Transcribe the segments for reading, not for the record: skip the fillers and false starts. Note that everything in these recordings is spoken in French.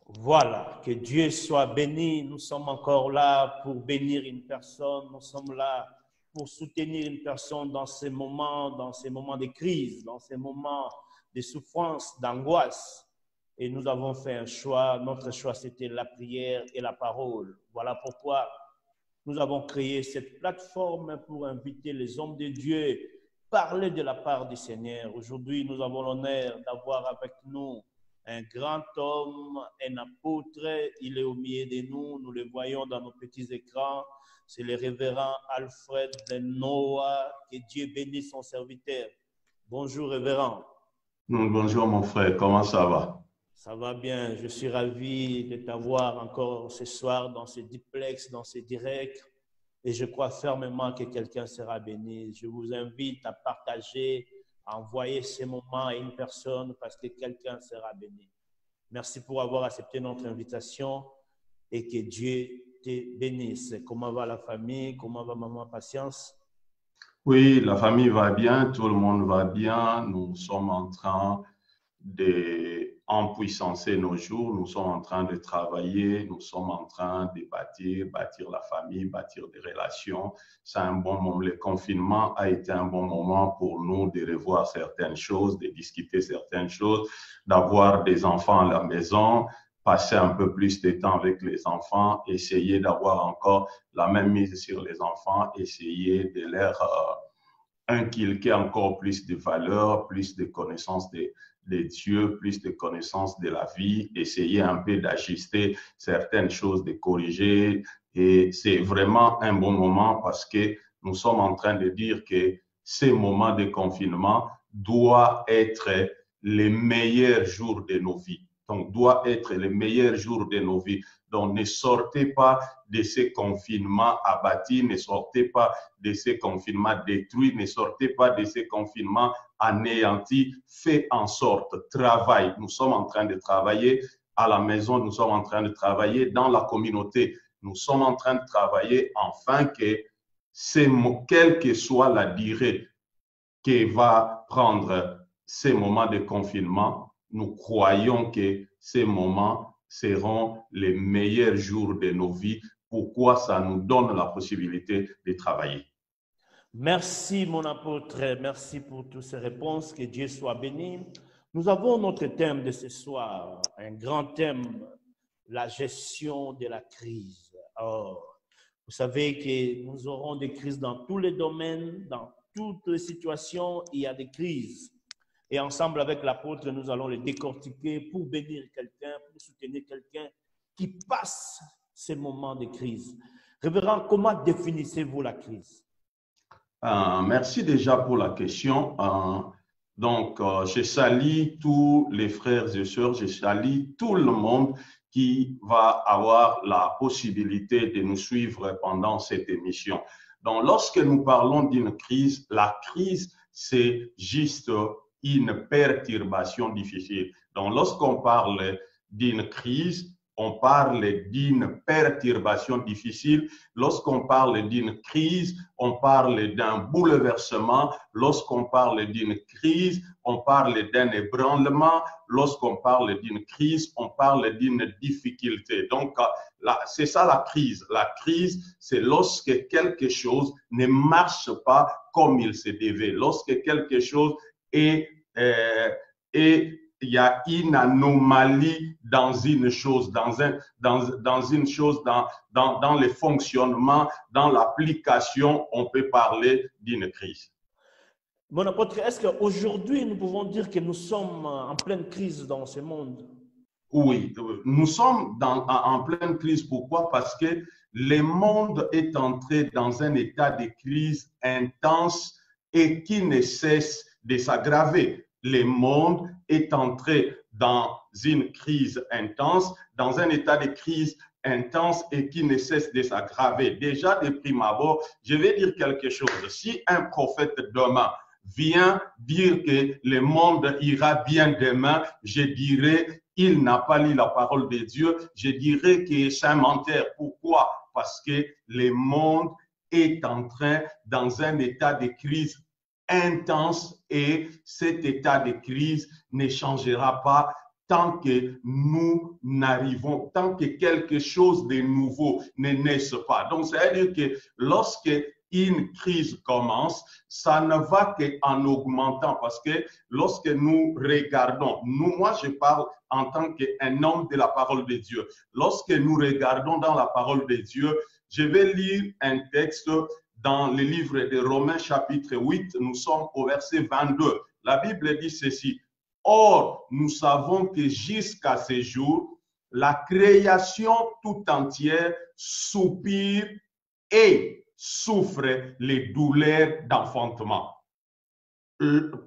Voilà, que Dieu soit béni. Nous sommes encore là pour bénir une personne. Nous sommes là pour soutenir une personne dans ces moments de crise, dans ces moments de souffrance, d'angoisse. Et nous avons fait un choix. Notre choix, c'était la prière et la parole. Voilà pourquoi nous avons créé cette plateforme pour inviter les hommes de Dieu, parler de la part du Seigneur. Aujourd'hui, nous avons l'honneur d'avoir avec nous un grand homme, un apôtre. Il est au milieu de nous. Nous le voyons dans nos petits écrans. C'est le révérend Alfred Noah. Que Dieu bénisse son serviteur. Bonjour, révérend. Bonjour mon frère, comment ça va? Ça va bien. Je suis ravi de t'avoir encore ce soir dans ce duplex, dans ce direct. Et je crois fermement que quelqu'un sera béni. Je vous invite à partager, à envoyer ces moments à une personne parce que quelqu'un sera béni. Merci pour avoir accepté notre invitation et que Dieu te bénisse. Comment va la famille? Comment va maman Patience? Oui, la famille va bien, tout le monde va bien. Nous sommes en train d'empuissancer nos jours, nous sommes en train de travailler, nous sommes en train de bâtir la famille, bâtir des relations. C'est un bon moment. Le confinement a été un bon moment pour nous de revoir certaines choses, de discuter certaines choses, d'avoir des enfants à la maison, passer un peu plus de temps avec les enfants, essayer d'avoir encore la même mise sur les enfants, essayer de leur inculquer encore plus de valeurs, plus de connaissances de Dieu, plus de connaissances de la vie, essayer un peu d'ajuster certaines choses, de corriger. Et c'est vraiment un bon moment parce que nous sommes en train de dire que ces moments de confinement doivent être les meilleurs jours de nos vies. Donc, doit être les meilleurs jours de nos vies. Donc, ne sortez pas de ces confinements abattus, ne sortez pas de ces confinements détruits, ne sortez pas de ces confinements anéantis. Faites en sorte, travaille. Nous sommes en train de travailler à la maison, nous sommes en train de travailler dans la communauté. Nous sommes en train de travailler afin que quelle que soit la durée que va prendre ces moments de confinement, nous croyons que ces moments seront les meilleurs jours de nos vies. Pourquoi ça nous donne la possibilité de travailler. Merci, mon apôtre. Merci pour toutes ces réponses. Que Dieu soit béni. Nous avons notre thème de ce soir, un grand thème, la gestion de la crise. Or, vous savez que nous aurons des crises dans tous les domaines, dans toutes les situations, il y a des crises. Et ensemble avec l'apôtre, nous allons les décortiquer pour bénir quelqu'un, pour soutenir quelqu'un qui passe ces moments de crise. Révérend, comment définissez-vous la crise? Merci déjà pour la question. Je salue tous les frères et sœurs, je salue tout le monde qui va avoir la possibilité de nous suivre pendant cette émission. Donc, lorsque nous parlons d'une crise, la crise, c'est juste une perturbation difficile. Donc, lorsqu'on parle d'une crise, on parle d'une perturbation difficile. Lorsqu'on parle d'une crise, on parle d'un bouleversement. Lorsqu'on parle d'une crise, on parle d'un ébranlement. Lorsqu'on parle d'une crise, on parle d'une difficulté. Donc, c'est ça la crise. La crise, c'est lorsque quelque chose ne marche pas comme il se devait. Lorsque quelque chose est il y a une anomalie dans une chose, dans une chose, dans le fonctionnement, dans l'application, on peut parler d'une crise. Mon apôtre, est-ce qu'aujourd'hui, nous pouvons dire que nous sommes en pleine crise dans ce monde? Oui, nous sommes en pleine crise. Pourquoi? Parce que le monde est entré dans un état de crise intense et qui ne cesse de s'aggraver. Le monde est entré dans une crise intense, dans un état de crise intense et qui ne cesse de s'aggraver. Déjà, de prime abord, je vais dire quelque chose. Si un prophète demain vient dire que le monde ira bien demain, je dirais il n'a pas lu la parole de Dieu, je dirais que c'est un menteur. Pourquoi? Parce que le monde est en train dans un état de crise intense et cet état de crise ne changera pas tant que nous n'arrivons, tant que quelque chose de nouveau ne naisse pas. Donc, c'est-à-dire que lorsque une crise commence, ça ne va qu'en augmentant parce que lorsque nous regardons, moi je parle en tant qu'un homme de la parole de Dieu, lorsque nous regardons dans la parole de Dieu, je vais lire un texte dans le livre de Romains chapitre 8, nous sommes au verset 22. La Bible dit ceci: or, nous savons que jusqu'à ce jour, la création tout entière soupire et souffre les douleurs d'enfantement.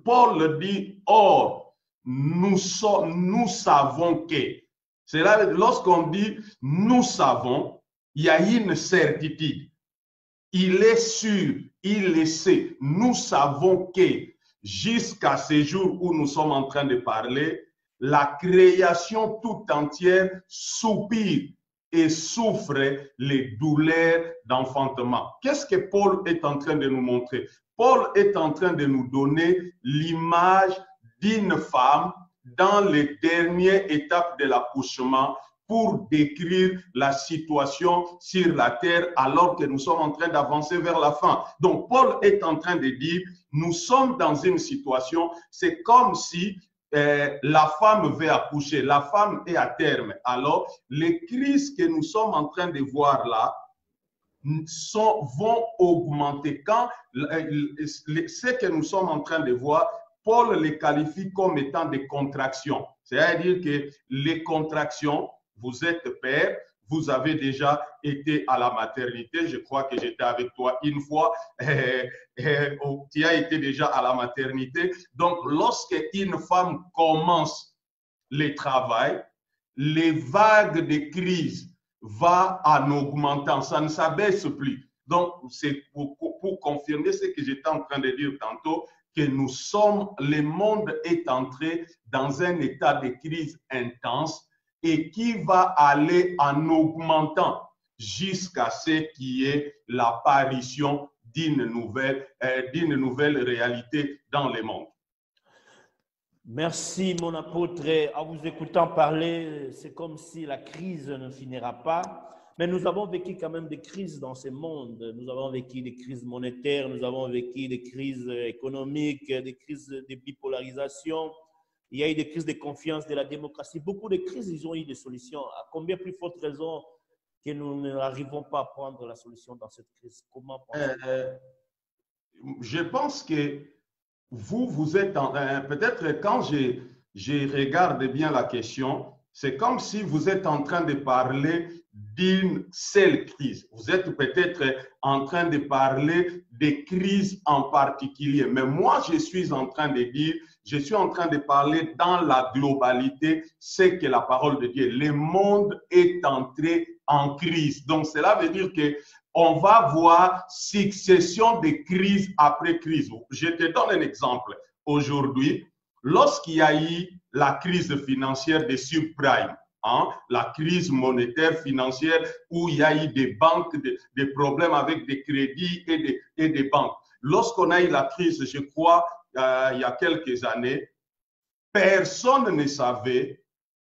Paul dit, or, nous savons que. C'est là, lorsqu'on dit nous savons, il y a une certitude. Il est sûr, il le sait. Nous savons que jusqu'à ce jour où nous sommes en train de parler, la création tout entière soupire et souffre les douleurs d'enfantement. Qu'est-ce que Paul est en train de nous montrer? Paul est en train de nous donner l'image d'une femme dans les dernières étapes de l'accouchement pour décrire la situation sur la terre alors que nous sommes en train d'avancer vers la fin. Donc, Paul est en train de dire, nous sommes dans une situation, c'est comme si la femme veut accoucher, la femme est à terme. Alors, les crises que nous sommes en train de voir là vont augmenter. Quand ce que nous sommes en train de voir, Paul les qualifie comme étant des contractions. C'est-à-dire que les contractions, vous êtes père, vous avez déjà été à la maternité. Je crois que j'étais avec toi une fois. Tu as été déjà à la maternité. Donc, lorsque une femme commence le travail, les vagues de crise vont en augmentant. Ça ne s'abaisse plus. Donc, c'est pour confirmer ce que j'étais en train de dire tantôt, que nous sommes, le monde est entré dans un état de crise intense et qui va aller en augmentant jusqu'à ce qui est l'apparition d'une nouvelle réalité dans le monde. Merci, mon apôtre. En vous écoutant parler, c'est comme si la crise ne finira pas. Mais nous avons vécu quand même des crises dans ce monde. Nous avons vécu des crises monétaires, nous avons vécu des crises économiques, des crises de bipolarisation. Il y a eu des crises de confiance de la démocratie. Beaucoup de crises, ils ont eu des solutions. À combien plus forte raison que nous n'arrivons pas à prendre la solution dans cette crise? Comment je pense que vous êtes peut-être quand je regarde bien la question, c'est comme si vous êtes en train de parler d'une seule crise. Vous êtes peut-être en train de parler des crises en particulier. Mais moi, je suis en train de dire, je suis en train de parler dans la globalité, c'est que la parole de Dieu, le monde est entré en crise. Donc, cela veut dire que on va voir succession de crises après crise. Je te donne un exemple. Aujourd'hui, lorsqu'il y a eu la crise financière des subprimes, la crise monétaire financière où il y a eu des banques, des problèmes avec des crédits et des banques. Lorsqu'on a eu la crise, je crois, il y a quelques années, personne ne savait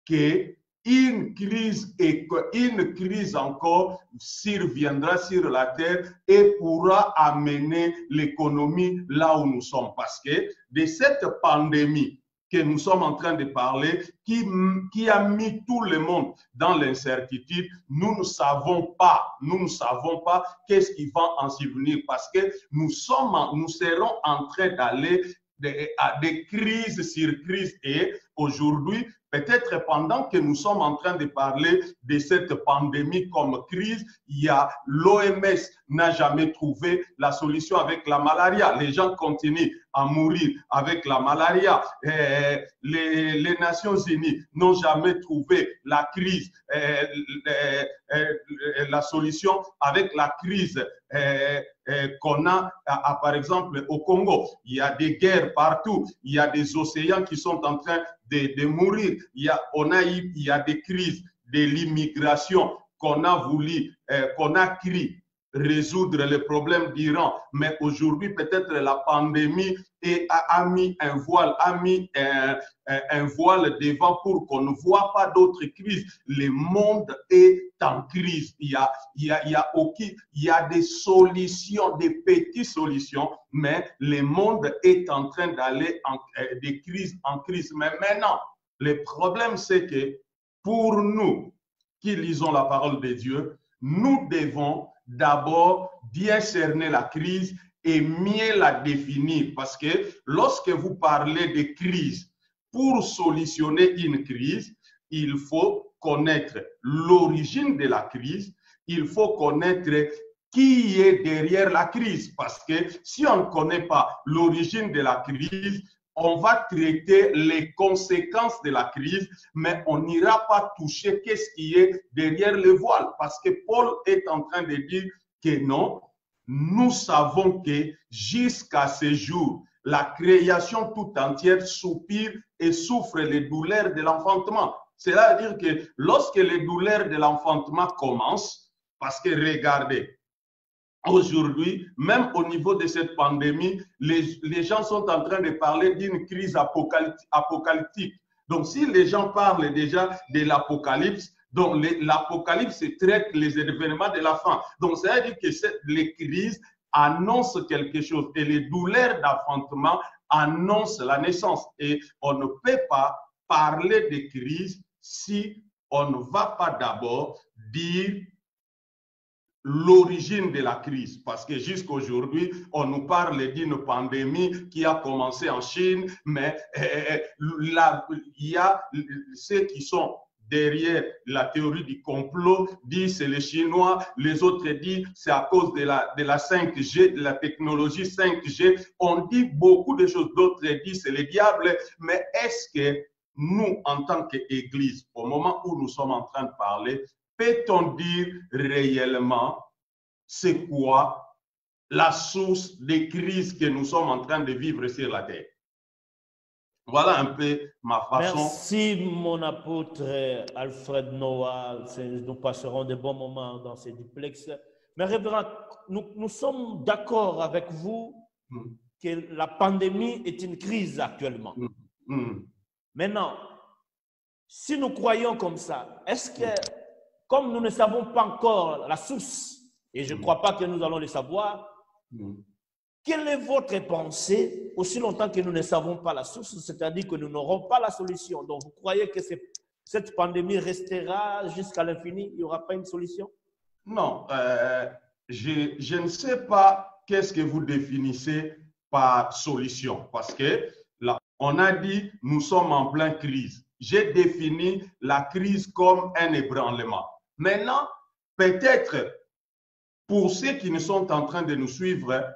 qu'une crise encore surviendra sur la terre et pourra amener l'économie là où nous sommes. Parce que de cette pandémie que nous sommes en train de parler, qui a mis tout le monde dans l'incertitude, nous ne savons pas qu'est-ce qui va en survenir parce que nous serons en train d'aller de crise sur crise et aujourd'hui, peut-être pendant que nous sommes en train de parler de cette pandémie comme crise, il y a l'OMS n'a jamais trouvé la solution avec la malaria. Les gens continuent à mourir avec la malaria. Les Nations Unies n'ont jamais trouvé la crise, la solution avec la crise qu'on a, par exemple, au Congo. Il y a des guerres partout. Il y a des océans qui sont en train de mourir. Il y a des crises de l'immigration qu'on a voulu, qu'on a créé résoudre les problèmes d'Iran. Mais aujourd'hui, peut-être la pandémie a mis un voile, un voile devant pour qu'on ne voit pas d'autres crises. Le monde est en crise. Il y a des solutions, des petites solutions, mais le monde est en train d'aller de crise en crise. Mais maintenant, le problème, c'est que pour nous qui lisons la parole de Dieu, nous devons d'abord bien cerner la crise et mieux la définir. Parce que lorsque vous parlez de crise, pour solutionner une crise, il faut connaître l'origine de la crise, il faut connaître qui est derrière la crise. Parce que si on ne connaît pas l'origine de la crise, on va traiter les conséquences de la crise, mais on n'ira pas toucher qu'est-ce qui est derrière le voile. Parce que Paul est en train de dire que non, nous savons que jusqu'à ce jour, la création tout entière soupire et souffre les douleurs de l'enfantement. C'est-à-dire que lorsque les douleurs de l'enfantement commencent, parce que regardez, aujourd'hui, même au niveau de cette pandémie, les gens sont en train de parler d'une crise apocalyptique. Donc, si les gens parlent déjà de l'apocalypse, donc l'apocalypse traite les événements de la fin. Donc, ça veut dire que les crises annoncent quelque chose et les douleurs d'enfantement annoncent la naissance. Et on ne peut pas parler de crise si on ne va pas d'abord dire l'origine de la crise, parce que jusqu'à aujourd'hui, on nous parle d'une pandémie qui a commencé en Chine, mais il y a ceux qui sont derrière la théorie du complot, disent c'est les Chinois, les autres disent c'est à cause de la 5G, de la technologie 5G, on dit beaucoup de choses, d'autres disent c'est le diable, mais est-ce que nous, en tant qu'Église, au moment où nous sommes en train de parler, peut-on dire réellement c'est quoi la source des crises que nous sommes en train de vivre sur la terre? Voilà un peu ma façon. Merci mon apôtre Alfred Noah. Nous passerons de bons moments dans ces duplexes. Mais révérend, nous sommes d'accord avec vous que la pandémie est une crise actuellement. Maintenant, si nous croyons comme ça, est-ce que, comme nous ne savons pas encore la source, et je ne crois pas que nous allons le savoir, quelle est votre pensée aussi longtemps que nous ne savons pas la source, c'est-à-dire que nous n'aurons pas la solution? Donc, vous croyez que cette pandémie restera jusqu'à l'infini? Il n'y aura pas une solution? Non, je ne sais pas qu'est-ce que vous définissez par solution, parce que là, on a dit nous sommes en pleine crise. J'ai défini la crise comme un ébranlement. Maintenant, peut-être pour ceux qui ne sont en train de nous suivre,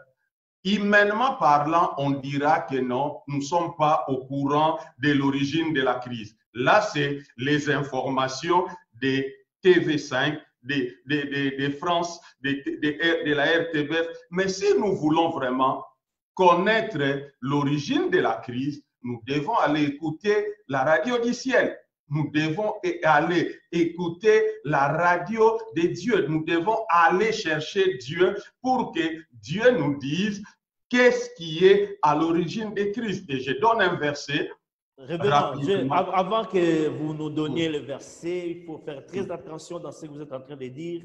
humainement parlant, on dira que non, nous ne sommes pas au courant de l'origine de la crise. Là, c'est les informations de TV5, de France, de la RTBF. Mais si nous voulons vraiment connaître l'origine de la crise, nous devons aller écouter la radio du ciel. Nous devons aller écouter la radio de Dieu. Nous devons aller chercher Dieu pour que Dieu nous dise qu'est-ce qui est à l'origine des crises. Et je donne un verset. Révérend, avant que vous nous donniez le verset, il faut faire très attention dans ce que vous êtes en train de dire.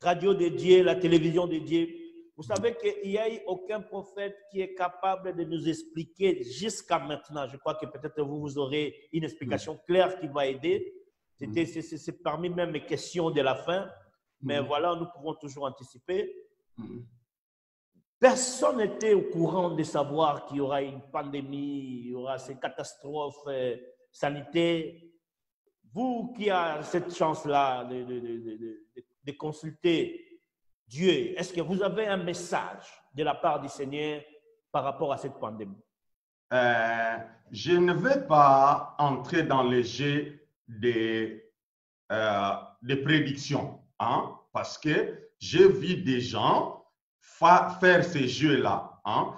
Radio de Dieu, la télévision de Dieu. Vous savez qu'il n'y a eu aucun prophète qui est capable de nous expliquer jusqu'à maintenant. Je crois que peut-être vous aurez une explication claire qui va aider. C'est parmi même mes questions de la fin. Mais voilà, nous pouvons toujours anticiper. Personne n'était au courant de savoir qu'il y aura une pandémie, il y aura ces catastrophes sanitaires. Vous qui avez cette chance-là de consulter Dieu, est-ce que vous avez un message de la part du Seigneur par rapport à cette pandémie? Je ne vais pas entrer dans les jeux des prédictions, hein, parce que j'ai vu des gens faire ces jeux-là. Hein.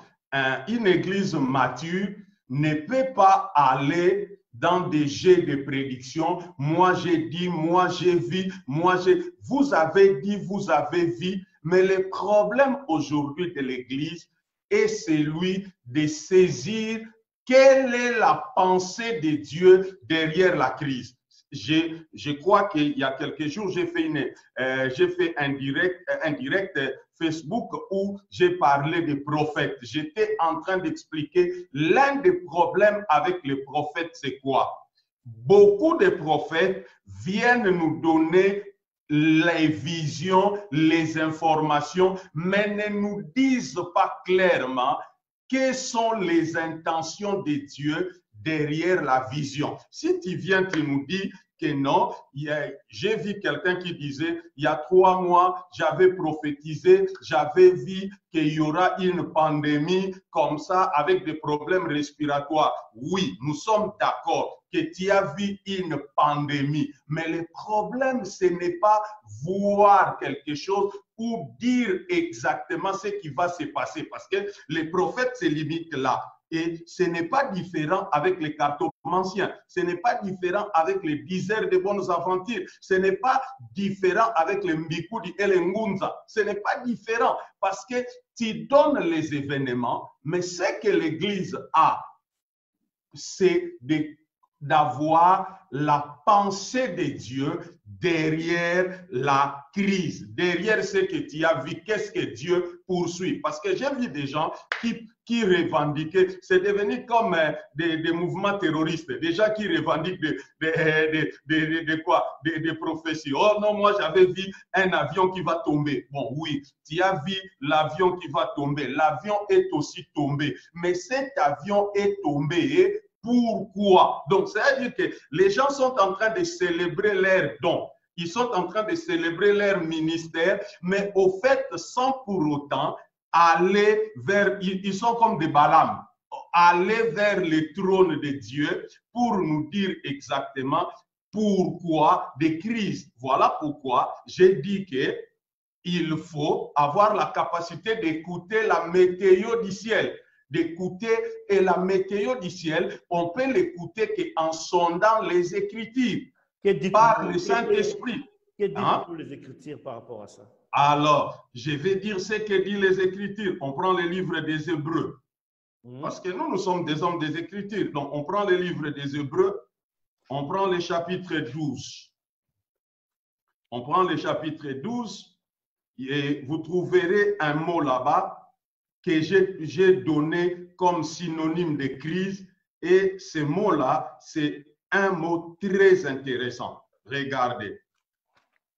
Une église mature ne peut pas aller dans des jets de prédiction. Moi, j'ai dit, moi, j'ai vu, moi, j'ai... Vous avez dit, vous avez vu, mais le problème aujourd'hui de l'Église est celui de saisir quelle est la pensée de Dieu derrière la crise. Je crois qu'il y a quelques jours, j'ai fait un direct Facebook où j'ai parlé des prophètes. J'étais en train d'expliquer l'un des problèmes avec les prophètes, c'est quoi? Beaucoup de prophètes viennent nous donner les visions, les informations, mais ne nous disent pas clairement quelles sont les intentions de Dieu derrière la vision. Si tu viens, tu nous dis que non, j'ai vu quelqu'un qui disait, il y a 3 mois, j'avais prophétisé, j'avais vu qu'il y aura une pandémie comme ça avec des problèmes respiratoires. Oui, nous sommes d'accord que tu as vu une pandémie, mais le problème, ce n'est pas voir quelque chose ou dire exactement ce qui va se passer, parce que les prophètes se limitent là. Et ce n'est pas différent avec les cartomanciens, ce n'est pas différent avec les diseurs de bonnes aventures, ce n'est pas différent avec les Mbikudi et les Ngunza, ce n'est pas différent parce que tu donnes les événements, mais ce que l'Église a, c'est d'avoir la pensée de Dieu derrière la crise, derrière ce que tu as vu, qu'est-ce que Dieu poursuit. Parce que j'ai vu des gens qui revendiquaient, c'est devenu comme des mouvements terroristes, des gens qui revendiquent des prophéties. Oh non, moi j'avais vu un avion qui va tomber. Bon, oui, tu as vu l'avion qui va tomber. L'avion est aussi tombé. Mais cet avion est tombé. Pourquoi? Donc, c'est-à-dire que les gens sont en train de célébrer leur don. Ils sont en train de célébrer leur ministère, mais au fait, sans pour autant aller vers... Ils sont comme des Balaam. Aller vers le trône de Dieu pour nous dire exactement pourquoi des crises. Voilà pourquoi j'ai dit qu'il faut avoir la capacité d'écouter la météo du ciel. D'écouter, et la météo du ciel, on peut l'écouter qu'en sondant les Écritures par le Saint-Esprit. Que dit les Écritures par rapport à ça? Alors, je vais dire ce que disent les Écritures. On prend le livre des Hébreux. Parce que nous sommes des hommes des Écritures. Donc, on prend le livre des Hébreux, on prend le chapitre 12. On prend le chapitre 12 et vous trouverez un mot là-bas que j'ai donné comme synonyme de crise, et ce mot-là, c'est un mot très intéressant. Regardez,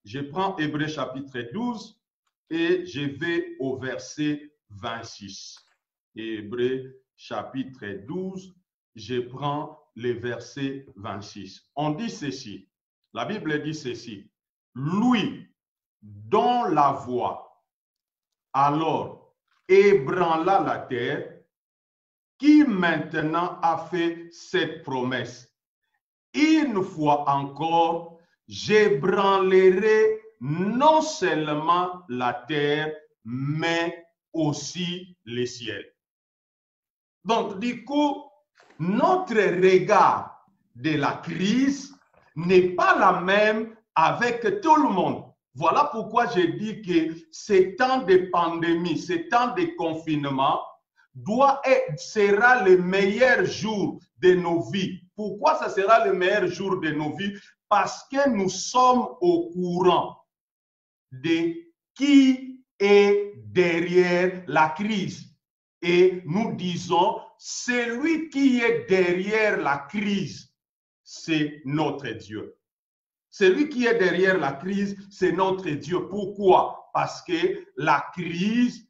je prends Hébreux chapitre 12 et je vais au verset 26. Hébreux chapitre 12, je prends le verset 26. On dit ceci, la Bible dit ceci, lui dont la voix, alors ébranla la terre, qui maintenant a fait cette promesse. Une fois encore, j'ébranlerai non seulement la terre, mais aussi les ciels. Donc, du coup, notre regard de la crise n'est pas la même avec tout le monde. Voilà pourquoi je dis que ces temps de pandémie, ces temps de confinement sera le meilleur jour de nos vies. Pourquoi ça sera le meilleur jour de nos vies? Parce que nous sommes au courant de qui est derrière la crise. Et nous disons, celui qui est derrière la crise, c'est notre Dieu. Celui qui est derrière la crise, c'est notre Dieu. Pourquoi? Parce que la crise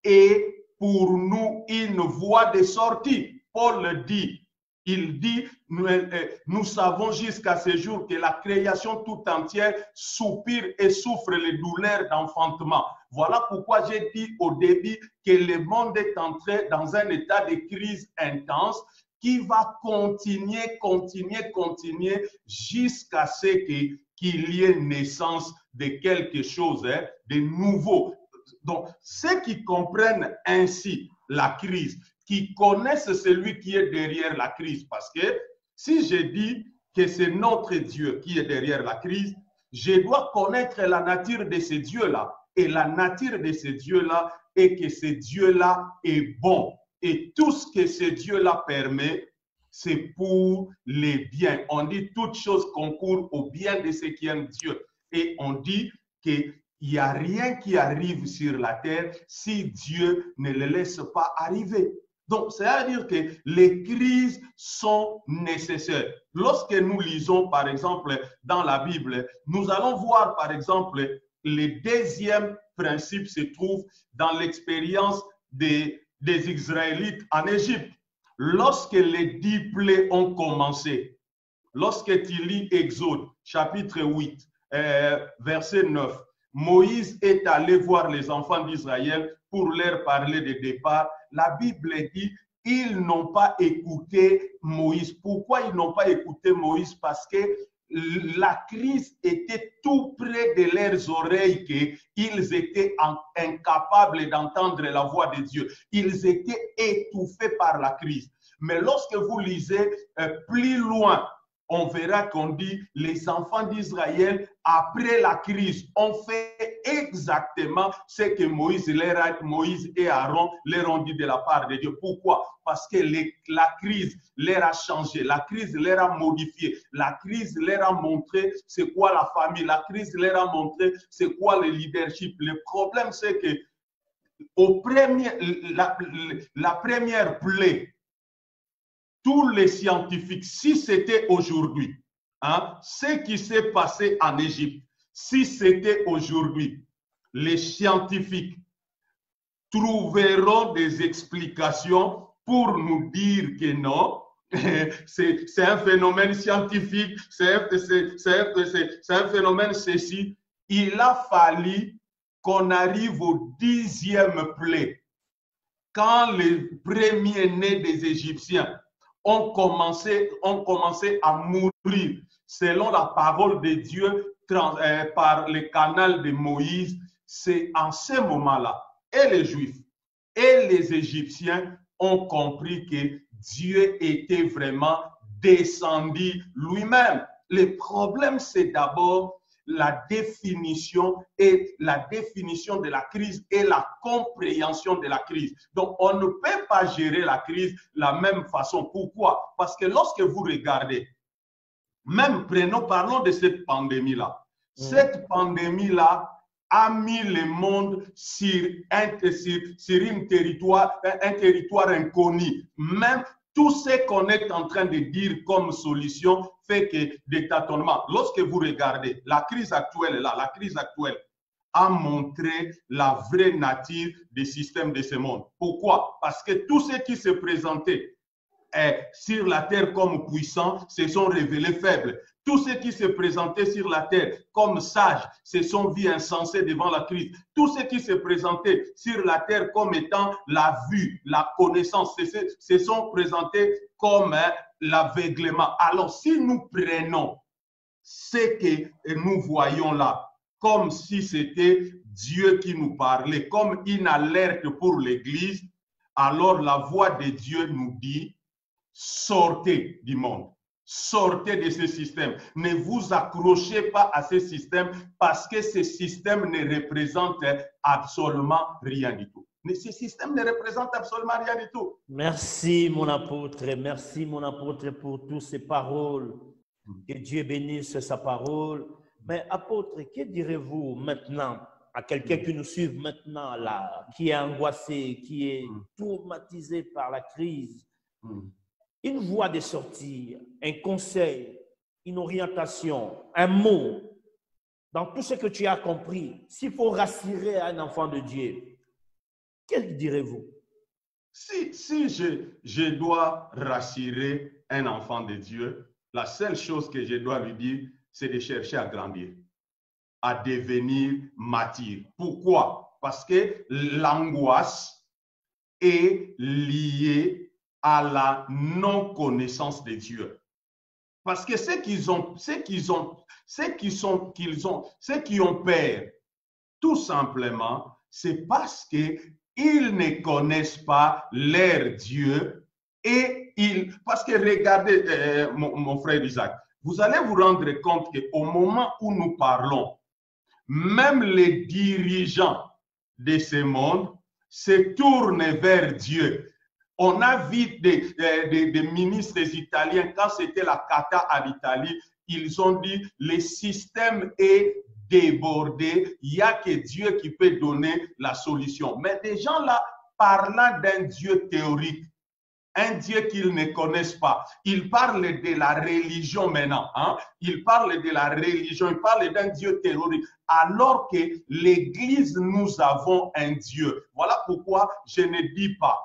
est pour nous une voie de sortie. Paul le dit. Il dit, nous savons jusqu'à ce jour que la création tout entière soupire et souffre les douleurs d'enfantement. Voilà pourquoi j'ai dit au début que le monde est entré dans un état de crise intense qui va continuer jusqu'à ce qu'il y ait naissance de quelque chose de nouveau. Donc, ceux qui comprennent ainsi la crise, qui connaissent celui qui est derrière la crise, parce que Si je dis que c'est notre Dieu qui est derrière la crise, je dois connaître la nature de ce Dieu-là. Et la nature de ce Dieu-là est que ce Dieu-là est bon. Et tout ce que ce Dieu-là permet, c'est pour les biens. On dit toutes choses concourent au bien de ceux qui aiment Dieu. Et on dit qu'il n'y a rien qui arrive sur la terre si Dieu ne le laisse pas arriver. Donc, c'est-à-dire que les crises sont nécessaires. Lorsque nous lisons, par exemple, dans la Bible, nous allons voir, par exemple, le deuxième principe se trouve dans l'expérience des Israélites en Égypte. Lorsque les 10 plaies ont commencé, lorsque tu lis Exode, chapitre 8, verset 9, Moïse est allé voir les enfants d'Israël pour leur parler de départ. La Bible dit, ils n'ont pas écouté Moïse. Pourquoi ils n'ont pas écouté Moïse? Parce que la crise était tout près de leurs oreilles qu'ils étaient incapables d'entendre la voix de Dieu. Ils étaient étouffés par la crise. Mais lorsque vous lisez plus loin, on verra qu'on dit les enfants d'Israël, après la crise, ont fait exactement ce que Moïse et Aaron leur ont dit de la part de Dieu. Pourquoi? Parce que la crise leur a changé, la crise leur a modifié, la crise leur a montré c'est quoi la famille, la crise leur a montré c'est quoi le leadership. Le problème, c'est que la première plaie, tous les scientifiques, si c'était aujourd'hui, hein, ce qui s'est passé en Égypte, si c'était aujourd'hui, les scientifiques trouveront des explications pour nous dire que non, c'est un phénomène scientifique, c'est un phénomène ceci. Il a fallu qu'on arrive au 10e plaie. Quand les premiers-nés des Égyptiens ont commencé à mourir selon la parole de Dieu par le canal de Moïse, c'est en ce moment-là, et les Juifs et les Égyptiens ont compris que Dieu était vraiment descendu lui-même. Le problème, c'est d'abord la définition de la crise et la compréhension de la crise. Donc, on ne peut pas gérer la crise de la même façon. Pourquoi? Parce que lorsque vous regardez, même parlons de cette pandémie-là. Cette pandémie-là a mis le monde sur un territoire inconnu. Même tout ce qu'on est en train de dire comme solution fait que des tâtonnements. Lorsque vous regardez, la crise actuelle est là, la crise actuelle a montré la vraie nature des systèmes de ce monde. Pourquoi? Parce que tous ceux qui se présentaient sur la terre comme puissants se sont révélés faibles. Tous ceux qui se présentaient sur la terre comme sages se sont vus insensés devant la crise. Tous ceux qui se présentaient sur la terre comme étant la vue, la connaissance, se sont présentés comme l'aveuglement. Alors, si nous prenons ce que nous voyons là, comme si c'était Dieu qui nous parlait, comme une alerte pour l'Église, alors la voix de Dieu nous dit, sortez du monde. Sortez de ce système. Ne vous accrochez pas à ce système parce que ce système ne représente absolument rien du tout. Mais ce système ne représente absolument rien du tout. Merci mon apôtre pour toutes ces paroles. Que Dieu bénisse sa parole. Mais apôtre, que direz-vous maintenant à quelqu'un qui nous suit maintenant là, qui est angoissé, qui est traumatisé par la crise? Une voie de sortie, un conseil, une orientation, un mot, dans tout ce que tu as compris, s'il faut rassurer un enfant de Dieu, qu'est-ce que direz-vous? Si je dois rassurer un enfant de Dieu, la seule chose que je dois lui dire, c'est de chercher à grandir, à devenir mature. Pourquoi? Parce que l'angoisse est liée à la non-connaissance de Dieu. Parce que ceux qui ont peur, tout simplement, c'est parce qu'ils ne connaissent pas leur Dieu et parce que regardez, mon frère Isaac, vous allez vous rendre compte qu'au moment où nous parlons, même les dirigeants de ce monde se tournent vers Dieu. On a vu des ministres italiens, quand c'était la cata en Italie, ils ont dit le système est débordé, il n'y a que Dieu qui peut donner la solution. Mais des gens là, parlant d'un Dieu théorique, un Dieu qu'ils ne connaissent pas. Ils parlent de la religion maintenant. Hein? Ils parlent de la religion, ils parlent d'un Dieu théorique. Alors que l'Église, nous avons un Dieu. Voilà pourquoi je ne dis pas,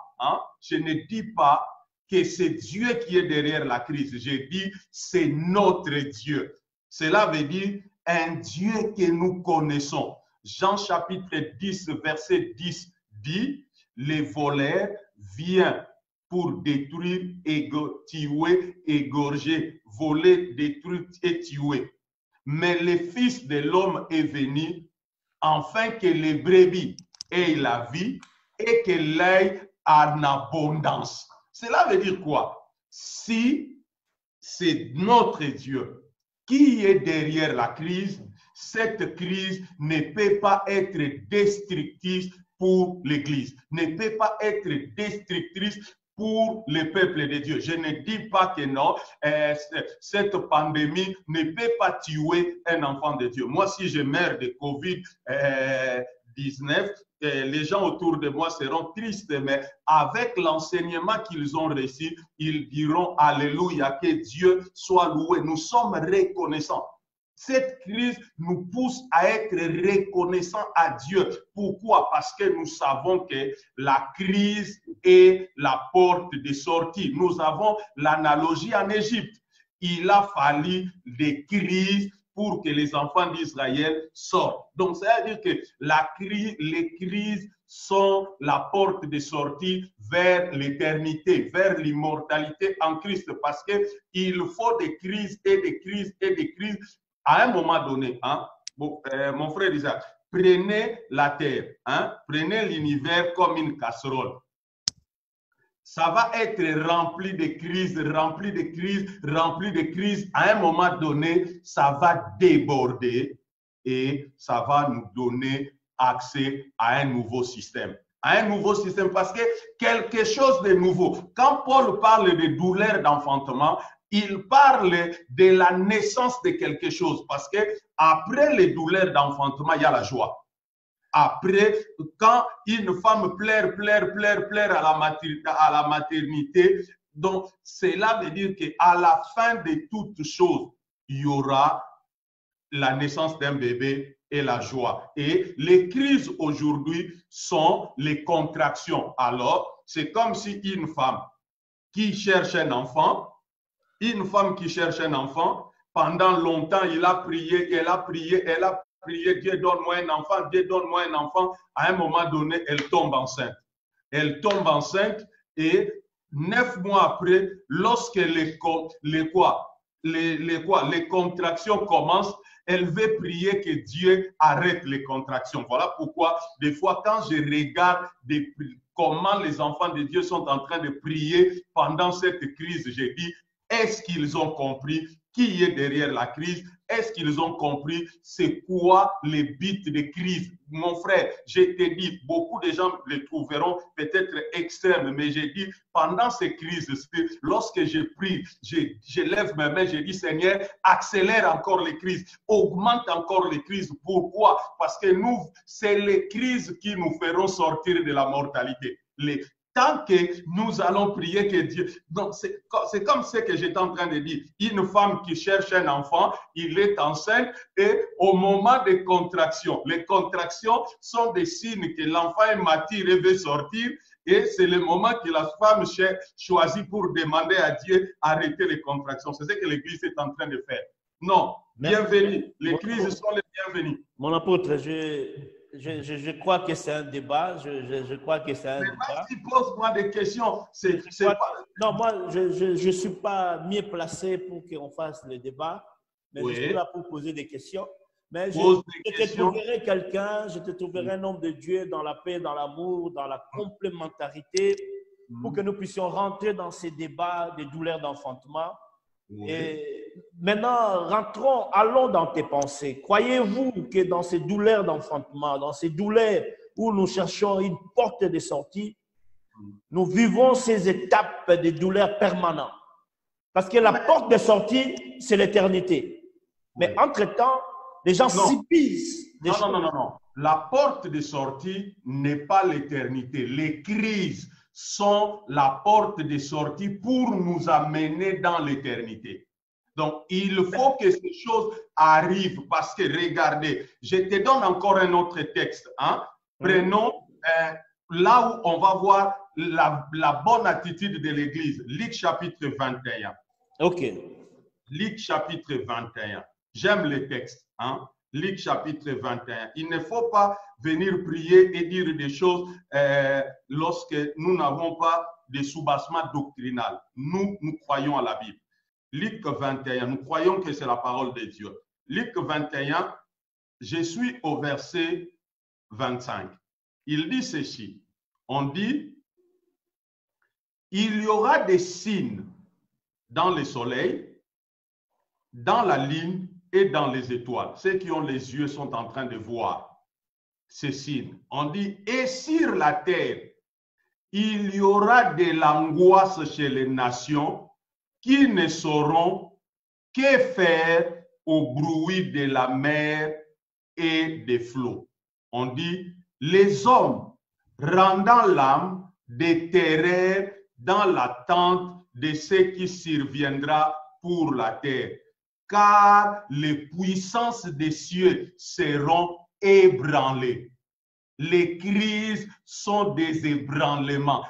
je ne dis pas que c'est Dieu qui est derrière la crise. Je dis c'est notre Dieu. Cela veut dire un Dieu que nous connaissons. Jean chapitre 10, verset 10 dit, les voleurs viennent pour détruire, tuer, égorger, voler, détruire et tuer. Mais le Fils de l'homme est venu afin que les brebis aient la vie et qu'elle l'aient en abondance. Cela veut dire quoi? Si c'est notre Dieu qui est derrière la crise, cette crise ne peut pas être destructrice pour l'Église, ne peut pas être destructrice pour le peuple de Dieu. Je ne dis pas que non, cette pandémie ne peut pas tuer un enfant de Dieu. Moi, si je meurs de COVID-19, les gens autour de moi seront tristes, mais avec l'enseignement qu'ils ont reçu, ils diront Alléluia, que Dieu soit loué. Nous sommes reconnaissants. Cette crise nous pousse à être reconnaissants à Dieu. Pourquoi? Parce que nous savons que la crise est la porte de sortie. Nous avons l'analogie en Égypte. Il a fallu des crises pour que les enfants d'Israël sortent. Donc, ça veut dire que les crises sont la porte de sortie vers l'éternité, vers l'immortalité en Christ. Parce qu'il faut des crises et des crises et des crises. À un moment donné, mon frère Isaac, prenez la terre, prenez l'univers comme une casserole. Ça va être rempli de crises, rempli de crises, rempli de crises. À un moment donné, ça va déborder et ça va nous donner accès à un nouveau système. À un nouveau système parce que quelque chose de nouveau. Quand Paul parle de douleur d'enfantement, il parle de la naissance de quelque chose parce que après les douleurs d'enfantement, il y a la joie. Après, quand une femme pleure à la maternité, donc cela veut dire qu'à la fin de toutes choses, il y aura la naissance d'un bébé et la joie. Et les crises aujourd'hui sont les contractions. Alors, c'est comme si une femme qui cherche un enfant, pendant longtemps, elle a prié, Dieu donne-moi un enfant, Dieu donne-moi un enfant. À un moment donné, elle tombe enceinte. Elle tombe enceinte et 9 mois après, lorsque les contractions commencent, elle veut prier que Dieu arrête les contractions. Voilà pourquoi, des fois, quand je regarde comment les enfants de Dieu sont en train de prier pendant cette crise, j'ai dit, est-ce qu'ils ont compris qui est derrière la crise? Est-ce qu'ils ont compris c'est quoi les buts de crise? Mon frère, je te dis, beaucoup de gens les trouveront peut-être extrêmes, mais j'ai dit, pendant ces crises, lorsque je prie, je lève mes mains, je dis, Seigneur, accélère encore les crises, augmente encore les crises. Pourquoi? Parce que nous, c'est les crises qui nous feront sortir de la mortalité. Tant que nous allons prier que Dieu... Donc, c'est comme ce que j'étais en train de dire. Une femme qui cherche un enfant, il est enceinte et au moment des contractions, les contractions sont des signes que l'enfant est mature et veut sortir et c'est le moment que la femme choisit pour demander à Dieu d'arrêter les contractions. C'est ce que l'Église est en train de faire. Non, bienvenue. Les crises sont les bienvenues. Mon apôtre, je crois que c'est un débat. Je crois que c'est un débat. Si pose-moi des questions. Non, moi, je ne suis pas mieux placé pour qu'on fasse le débat, mais je suis là pour poser des questions. Mais je te trouverai quelqu'un, je te trouverai un homme de Dieu dans la paix, dans l'amour, dans la complémentarité. pour que nous puissions rentrer dans ces débats des douleurs d'enfantement. Oui. Et maintenant, allons dans tes pensées. Croyez-vous que dans ces douleurs d'enfantement, dans ces douleurs où nous cherchons une porte de sortie, nous vivons ces étapes de douleurs permanentes? Parce que la porte de sortie, c'est l'éternité. Mais entre-temps, les gens subissent des choses. Non. La porte de sortie n'est pas l'éternité. Les crises sont la porte de sortie pour nous amener dans l'éternité. Donc, il faut que ces choses arrivent parce que, regardez, je te donne encore un autre texte. Hein? Prenons là où on va voir la bonne attitude de l'Église. Luc chapitre 21. OK. Luc chapitre 21. J'aime les textes. Hein? Luc chapitre 21. Il ne faut pas venir prier et dire des choses lorsque nous n'avons pas de soubassement doctrinal. Nous croyons à la Bible. Luc 21, nous croyons que c'est la parole de Dieu. Luc 21, je suis au verset 25. Il dit ceci. On dit, il y aura des signes dans le soleil, dans la lune et dans les étoiles. Ceux qui ont les yeux sont en train de voir ces signes. On dit, et sur la terre, il y aura de l'angoisse chez les nations qui ne sauront que faire au bruit de la mer et des flots. On dit, les hommes rendant l'âme des terreurs dans l'attente de ce qui surviendra pour la terre, car les puissances des cieux seront ébranlées. Les crises sont des ébranlements.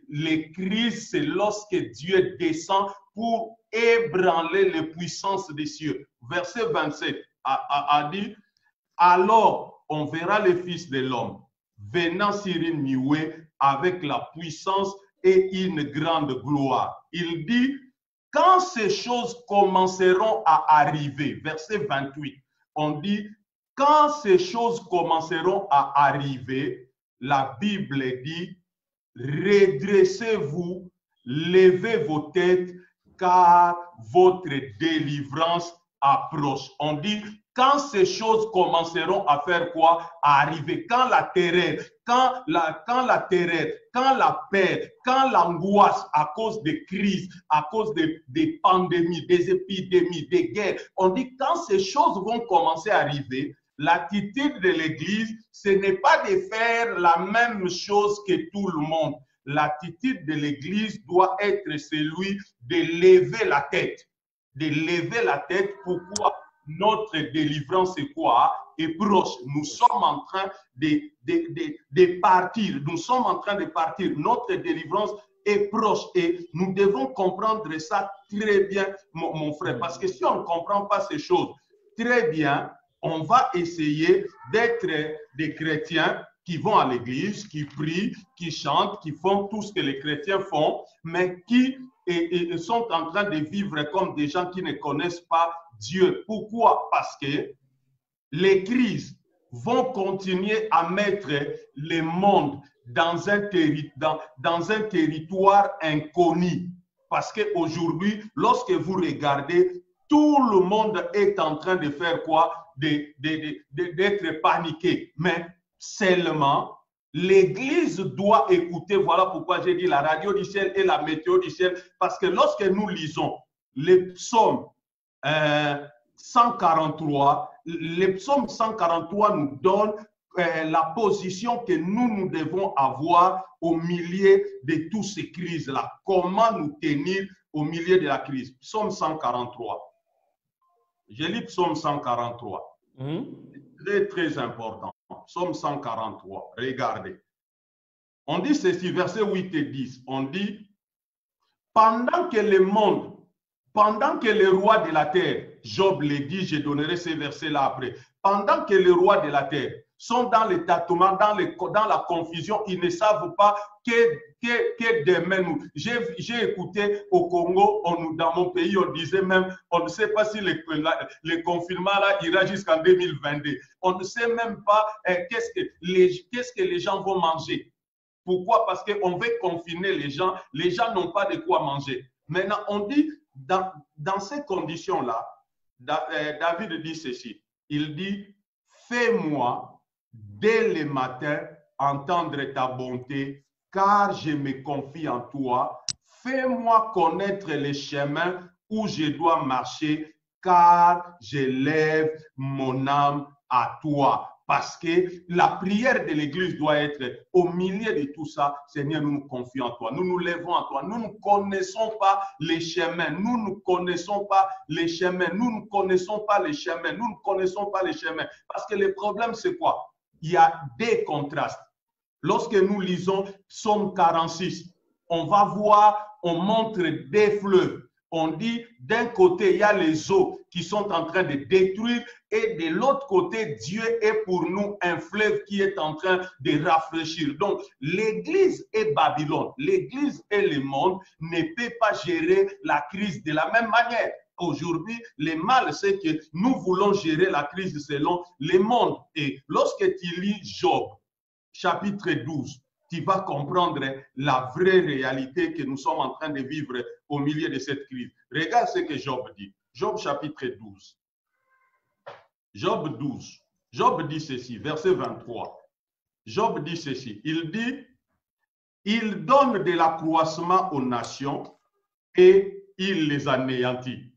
Les crises, c'est lorsque Dieu descend pour ébranler les puissances des cieux. Verset 27 a dit, alors on verra le Fils de l'homme venant sur une nuée avec la puissance et une grande gloire. Il dit, quand ces choses commenceront à arriver, verset 28, on dit, quand ces choses commenceront à arriver, la Bible dit, redressez-vous, levez vos têtes, car votre délivrance approche. On dit, quand ces choses commenceront à faire quoi? À arriver. Quand la terreur, quand la terreur, quand la peur, quand l'angoisse à cause des crises, à cause des pandémies, des épidémies, des guerres, on dit quand ces choses vont commencer à arriver, l'attitude de l'Église, ce n'est pas de faire la même chose que tout le monde. L'attitude de l'Église doit être celui de lever la tête. De lever la tête, pourquoi? Notre délivrance est quoi? Est proche. Nous sommes en train de partir. Nous sommes en train de partir. Notre délivrance est proche et nous devons comprendre ça très bien, mon frère. Parce que si on ne comprend pas ces choses très bien, on va essayer d'être des chrétiens qui vont à l'église, qui prient, qui chantent, qui font tout ce que les chrétiens font, mais qui sont en train de vivre comme des gens qui ne connaissent pas Dieu. Pourquoi? Parce que les crises vont continuer à mettre le monde dans un territoire inconnu. Parce qu'aujourd'hui, lorsque vous regardez, tout le monde est en train de faire quoi? D'être paniqué. Mais seulement, l'Église doit écouter. Voilà pourquoi j'ai dit la radio du ciel et la météo du ciel. Parce que lorsque nous lisons les psaumes 143, les psaumes 143 nous donnent la position que nous devons avoir au milieu de toutes ces crises-là. Comment nous tenir au milieu de la crise. Psaume 143. Je lis Psaume 143. Très, très important. Psaume 143. Regardez. On dit ceci, versets 8 et 10. On dit, pendant que le monde, pendant que les rois de la terre, Job le dit, je donnerai ces versets-là après, pendant que les rois de la terre sont dans les tâtonnements, dans la confusion, ils ne savent pas que demain nous. J'ai écouté au Congo, dans mon pays, on disait même, on ne sait pas si le confinement là ira jusqu'en 2022. On ne sait même pas qu'est-ce que les gens vont manger. Pourquoi? Parce qu'on veut confiner les gens n'ont pas de quoi manger. Maintenant, on dit, dans ces conditions-là, David dit ceci, il dit, fais-moi dès le matin entendre ta bonté, car je me confie en toi. Fais-moi connaître les chemins où je dois marcher, car je lève mon âme à toi. Parce que la prière de l'Église doit être au milieu de tout ça. Seigneur, nous nous confions en toi. Nous nous lèvons en toi. Nous ne connaissons pas les chemins. Nous ne connaissons pas les chemins. Nous ne connaissons pas les chemins. Nous ne connaissons pas les chemins. Parce que le problème, c'est quoi? Il y a des contrastes. Lorsque nous lisons Psaume 46, on va voir, on montre des fleuves. On dit, d'un côté, il y a les eaux qui sont en train de détruire et de l'autre côté, Dieu est pour nous un fleuve qui est en train de rafraîchir. Donc, l'Église et Babylone, l'Église et le monde ne peuvent pas gérer la crise de la même manière. Aujourd'hui, le mal, c'est que nous voulons gérer la crise selon le monde. Et lorsque tu lis Job, chapitre 12, tu vas comprendre la vraie réalité que nous sommes en train de vivre au milieu de cette crise. Regarde ce que Job dit. Job chapitre 12. Job 12. Job dit ceci, verset 23. Job dit ceci. Il dit, il donne de l'accroissement aux nations et il les anéantit.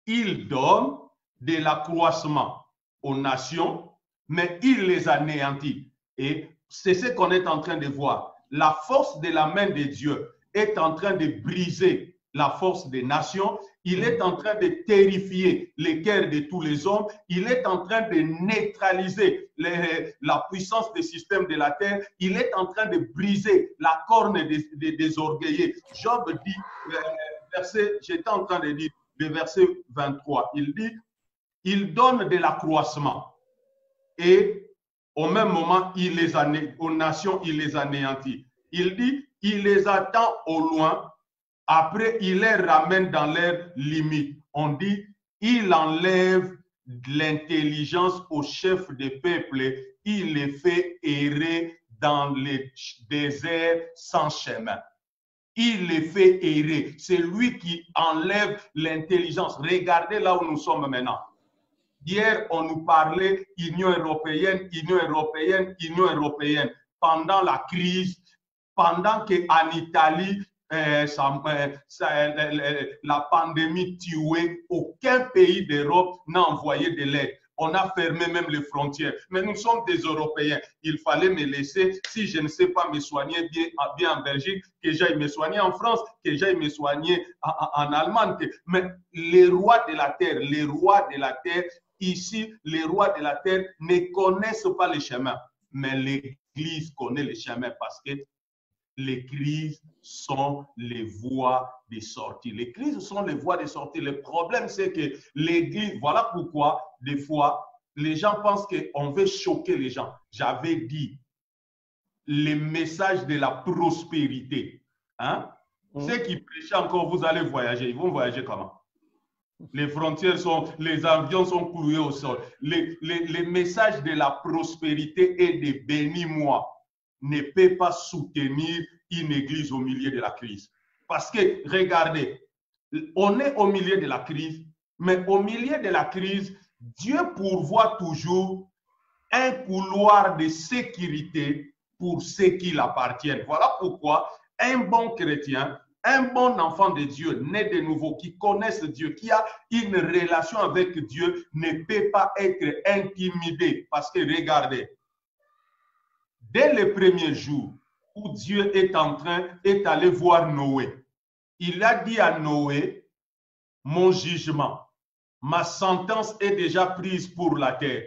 Il donne de l'accroissement aux nations, mais il les anéantit. Et c'est ce qu'on est en train de voir. La force de la main de Dieu est en train de briser la force des nations. Il est en train de terrifier les cœurs de tous les hommes. Il est en train de neutraliser la puissance des systèmes de la terre. Il est en train de briser la corne des orgueillés. Job dit, j'étais en train de dire, le verset 23, il dit, il donne de l'accroissement et au même moment, aux nations, il les anéantit. Il dit, il les attend au loin, après, il les ramène dans leurs limites. On dit, il enlève l'intelligence aux chefs des peuples, il les fait errer dans les déserts sans chemin. Il les fait errer. C'est lui qui enlève l'intelligence. Regardez là où nous sommes maintenant. Hier, on nous parlait Union européenne, Union européenne, Union européenne. Pendant la crise, pendant qu'en Italie, la pandémie tuait, aucun pays d'Europe n'a envoyé de l'aide. On a fermé même les frontières. Mais nous sommes des Européens. Il fallait me laisser, si je ne sais pas me soigner bien en Belgique, que j'aille me soigner en France, que j'aille me soigner en Allemagne. Mais les rois de la terre, ici, les rois de la terre ne connaissent pas les chemins. Mais l'Église connaît les chemins parce que les crises sont les voies de sortie. Les crises sont les voies de sortie. Le problème, c'est que l'Église, voilà pourquoi, des fois, les gens pensent qu'on veut choquer les gens. J'avais dit, les messages de la prospérité. Hein? Ceux qui prêchent encore, vous allez voyager. Ils vont voyager comment? Les frontières les avions sont cloués au sol. Les messages de la prospérité et de bénis-moi ne peut pas soutenir une église au milieu de la crise. Parce que, regardez, on est au milieu de la crise, mais au milieu de la crise, Dieu pourvoit toujours un couloir de sécurité pour ceux qui l'appartiennent. Voilà pourquoi un bon chrétien, un bon enfant de Dieu, né de nouveau, qui connaisse Dieu, qui a une relation avec Dieu, ne peut pas être intimidé. Parce que, regardez, dès le premier jour où Dieu est allé voir Noé, il a dit à Noé, mon jugement, ma sentence est déjà prise pour la terre.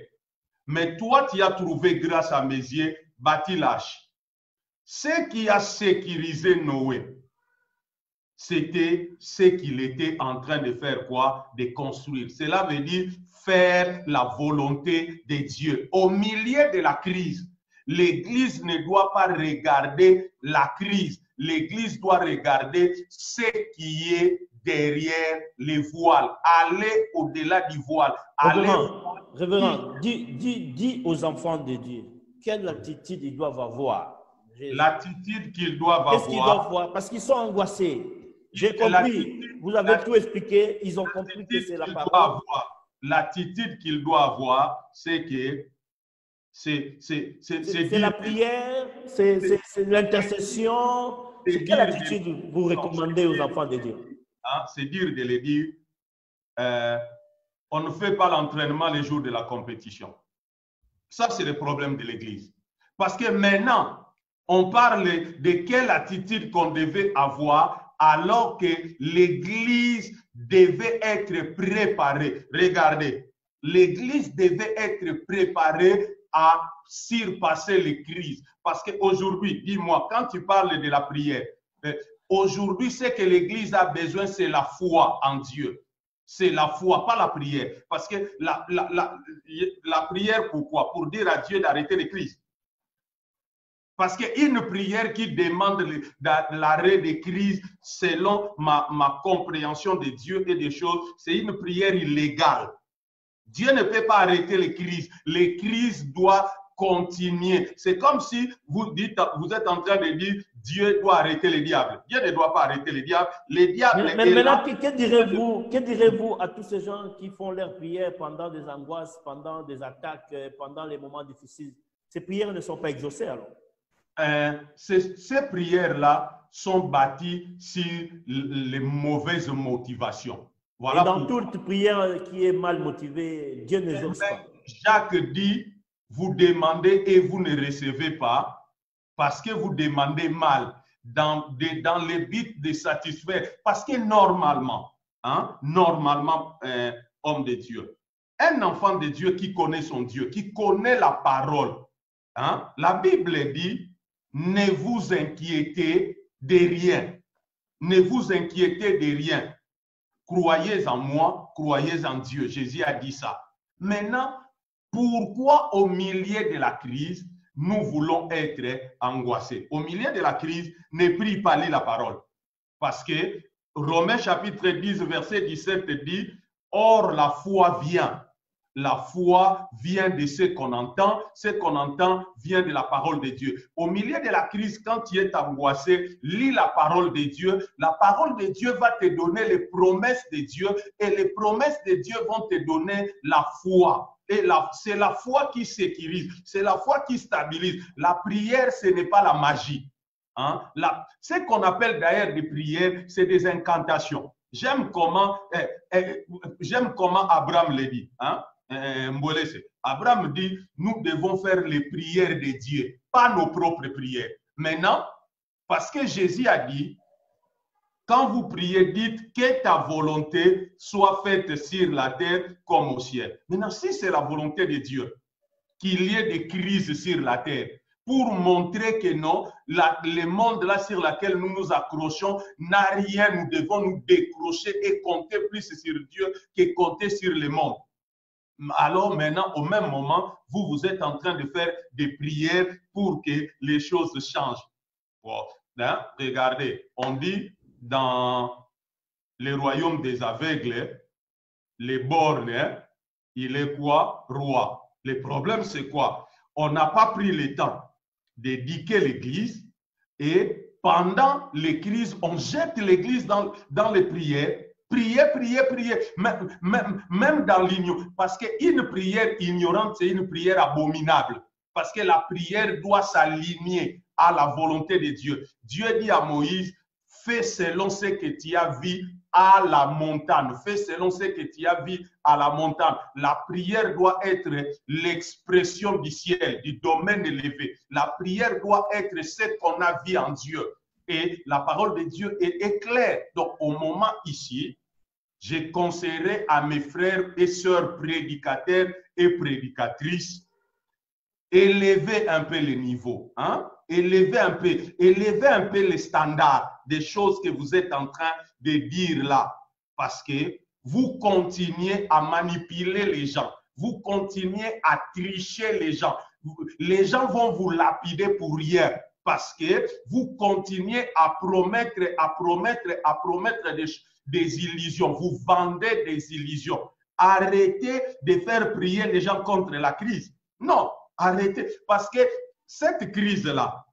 Mais toi, tu as trouvé grâce à mes yeux, bâti l'arche. Ce qui a sécurisé Noé, c'était ce qu'il était en train de faire quoi? De construire. Cela veut dire faire la volonté de Dieu. Au milieu de la crise, l'Église ne doit pas regarder la crise. L'Église doit regarder ce qui est derrière les voiles. Aller au-delà du voile. Révérend, dis aux enfants de Dieu quelle attitude ils doivent avoir L'attitude qu'ils doivent Qu'est-ce qu'ils doivent avoir. voir? Parce qu'ils sont angoissés. J'ai compris. Vous avez tout expliqué. Ils ont compris que c'est la parole. L'attitude qu'il doit avoir, c'est que c'est la prière, c'est l'intercession. C'est quelle attitude vous recommandez aux enfants de Dieu? Hein, c'est dire de les dire, on ne fait pas l'entraînement les jours de la compétition. Ça, c'est le problème de l'Église. Parce que maintenant, on parle de quelle attitude qu'on devait avoir alors que l'Église devait être préparée. Regardez, l'Église devait être préparée à surpasser les crises. Parce qu'aujourd'hui, dis-moi, quand tu parles de la prière, aujourd'hui, ce que l'Église a besoin, c'est la foi en Dieu. C'est la foi, pas la prière. Parce que la prière, pourquoi? Pour dire à Dieu d'arrêter les crises. Parce qu'une prière qui demande l'arrêt des crises, selon ma compréhension de Dieu et des choses, c'est une prière illégale. Dieu ne peut pas arrêter les crises. Les crises doivent continuer. C'est comme si vous êtes en train de dire Dieu doit arrêter les diables. Dieu ne doit pas arrêter les diables. Les diables. Mais maintenant, que direz-vous à tous ces gens qui font leurs prières pendant des angoisses, pendant des attaques, pendant les moments difficiles? Ces prières ne sont pas exaucées alors? Ces prières-là sont bâties sur les mauvaises motivations. Voilà. Et dans toute prière qui est mal motivée, Dieu n'exauce pas. Jacques dit, vous demandez et vous ne recevez pas parce que vous demandez mal dans le but de satisfaire. Parce que normalement, homme de Dieu, un enfant de Dieu qui connaît son Dieu, qui connaît la parole, la Bible dit, ne vous inquiétez de rien. Ne vous inquiétez de rien. Croyez en moi, croyez en Dieu. Jésus a dit ça. Maintenant, pourquoi au milieu de la crise, nous voulons être angoissés? Au milieu de la crise, ne prie pas, lis la parole. Parce que Romains chapitre 10, verset 17 dit, or la foi vient. La foi vient de ce qu'on entend vient de la parole de Dieu. Au milieu de la crise, quand tu es angoissé, lis la parole de Dieu. La parole de Dieu va te donner les promesses de Dieu et les promesses de Dieu vont te donner la foi. Et c'est la foi qui sécurise, c'est la foi qui stabilise. La prière, ce n'est pas la magie. Ce qu'on appelle d'ailleurs des prières, c'est des incantations. J'aime comment Abraham le dit. Abraham dit, nous devons faire les prières de Dieu, pas nos propres prières. Maintenant, parce que Jésus a dit, quand vous priez, dites que ta volonté soit faite sur la terre comme au ciel. Maintenant, si c'est la volonté de Dieu, qu'il y ait des crises sur la terre, pour montrer que non, le monde là sur lequel nous nous accrochons n'a rien, nous devons nous décrocher et compter plus sur Dieu que compter sur le monde. Alors maintenant, au même moment, vous êtes en train de faire des prières pour que les choses changent. Bon, regardez, on dit dans le royaume des aveugles, les bornes, il est quoi? Roi. Le problème, c'est quoi? On n'a pas pris le temps d'éduquer l'Église et pendant les crises, on jette l'Église dans les prières. Prier, même dans l'ignorance. Parce qu'une prière ignorante, c'est une prière abominable. Parce que la prière doit s'aligner à la volonté de Dieu. Dieu dit à Moïse, fais selon ce que tu as vu à la montagne. Fais selon ce que tu as vu à la montagne. La prière doit être l'expression du ciel, du domaine élevé. La prière doit être ce qu'on a vu en Dieu. Et la parole de Dieu est claire. Donc, au moment ici, je conseillerais à mes frères et sœurs prédicateurs et prédicatrices, élevez un peu le niveau, élevez un peu les standards des choses que vous êtes en train de dire là, parce que vous continuez à manipuler les gens, vous continuez à tricher les gens vont vous lapider pour rien, parce que vous continuez à promettre des illusions, vous vendez des illusions. Arrêtez de faire prier les gens contre la crise. Non, arrêtez. Parce que cette crise-là,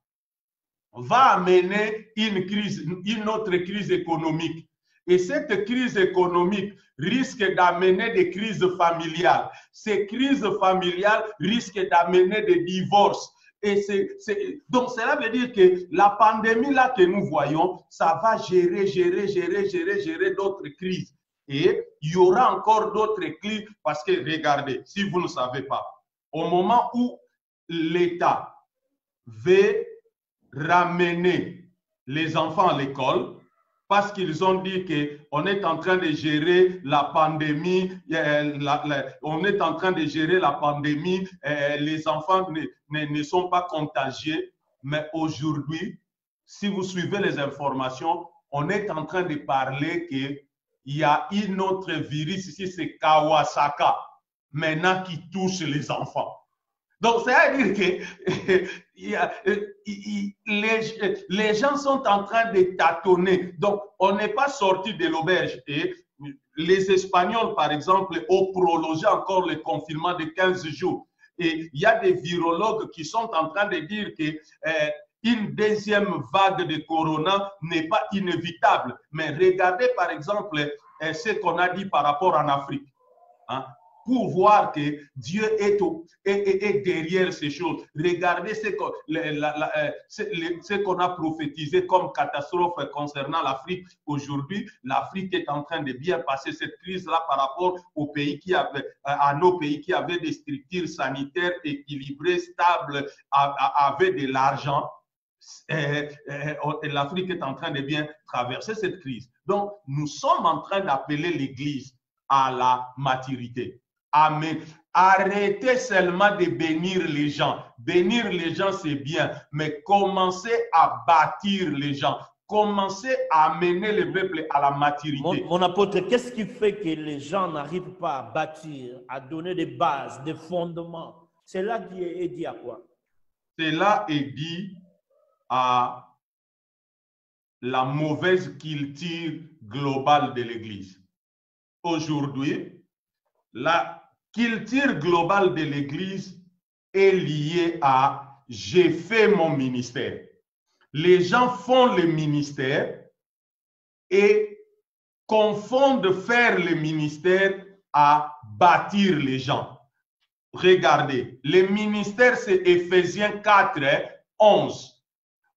va amener une autre crise économique. Et cette crise économique risque d'amener des crises familiales. Ces crises familiales risquent d'amener des divorces. Donc, cela veut dire que la pandémie là que nous voyons, ça va gérer d'autres crises. Et il y aura encore d'autres crises parce que, regardez, si vous ne savez pas, au moment où l'État veut ramener les enfants à l'école, parce qu'ils ont dit qu'on est en train de gérer la pandémie, on est en train de gérer la pandémie, les enfants ne sont pas contagieux. Mais aujourd'hui, si vous suivez les informations, on est en train de parler qu'il y a une autre virus ici, c'est Kawasaki, maintenant qui touche les enfants. Donc, c'est-à-dire que les gens sont en train de tâtonner. Donc, on n'est pas sorti de l'auberge. Et les Espagnols, par exemple, ont prolongé encore le confinement de 15 jours. Et il y a des virologues qui sont en train de dire qu'une deuxième vague de corona n'est pas inévitable. Mais regardez, par exemple, ce qu'on a dit par rapport en Afrique. Hein? Pour voir que Dieu est derrière ces choses. Regardez ce qu'on a prophétisé comme catastrophe concernant l'Afrique. Aujourd'hui, l'Afrique est en train de bien passer cette crise-là par rapport aux pays à nos pays qui avaient des structures sanitaires équilibrées, stables, avaient de l'argent. L'Afrique est en train de bien traverser cette crise. Donc, nous sommes en train d'appeler l'Église à la maturité. Amen. Arrêtez seulement de bénir les gens. Bénir les gens, c'est bien, mais commencez à bâtir les gens. Commencez à amener le peuple à la maturité. Mon apôtre, qu'est-ce qui fait que les gens n'arrivent pas à bâtir, à donner des bases, des fondements? C'est là qui est dit à quoi? Cela est dit à la mauvaise culture globale de l'Église. Aujourd'hui, la culture globale de l'Église est liée à « j'ai fait mon ministère ». Les gens font le ministère et confondent faire le ministère à bâtir les gens. Regardez, le ministère c'est Éphésiens 4, 11.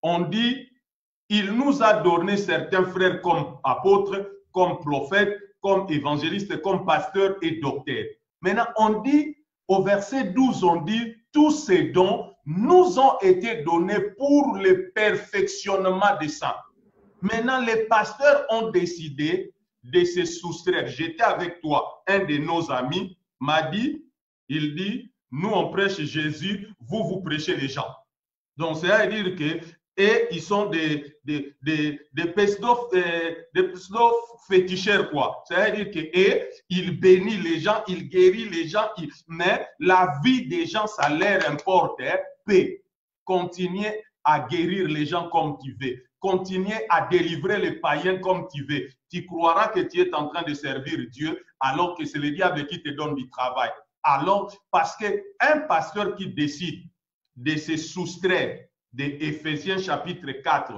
On dit « Il nous a donné certains frères comme apôtres, comme prophètes, comme évangélistes, comme pasteurs et docteurs. » Maintenant, on dit, au verset 12, on dit, tous ces dons nous ont été donnés pour le perfectionnement des saints. Maintenant, les pasteurs ont décidé de se soustraire. J'étais avec toi, un de nos amis m'a dit, il dit, nous on prêche Jésus, vous prêchez les gens. Donc, c'est-à-dire que et ils sont des féticheurs, quoi. C'est-à-dire qu'ils bénissent les gens, ils guérissent les gens, mais la vie des gens, ça leur importe. Paix. Continuez à guérir les gens comme tu veux. Continuez à délivrer les païens comme tu veux. Tu croiras que tu es en train de servir Dieu alors que c'est le diable qui te donne du travail. Alors, parce qu'un pasteur qui décide de se soustraire de Éphésiens chapitre 4,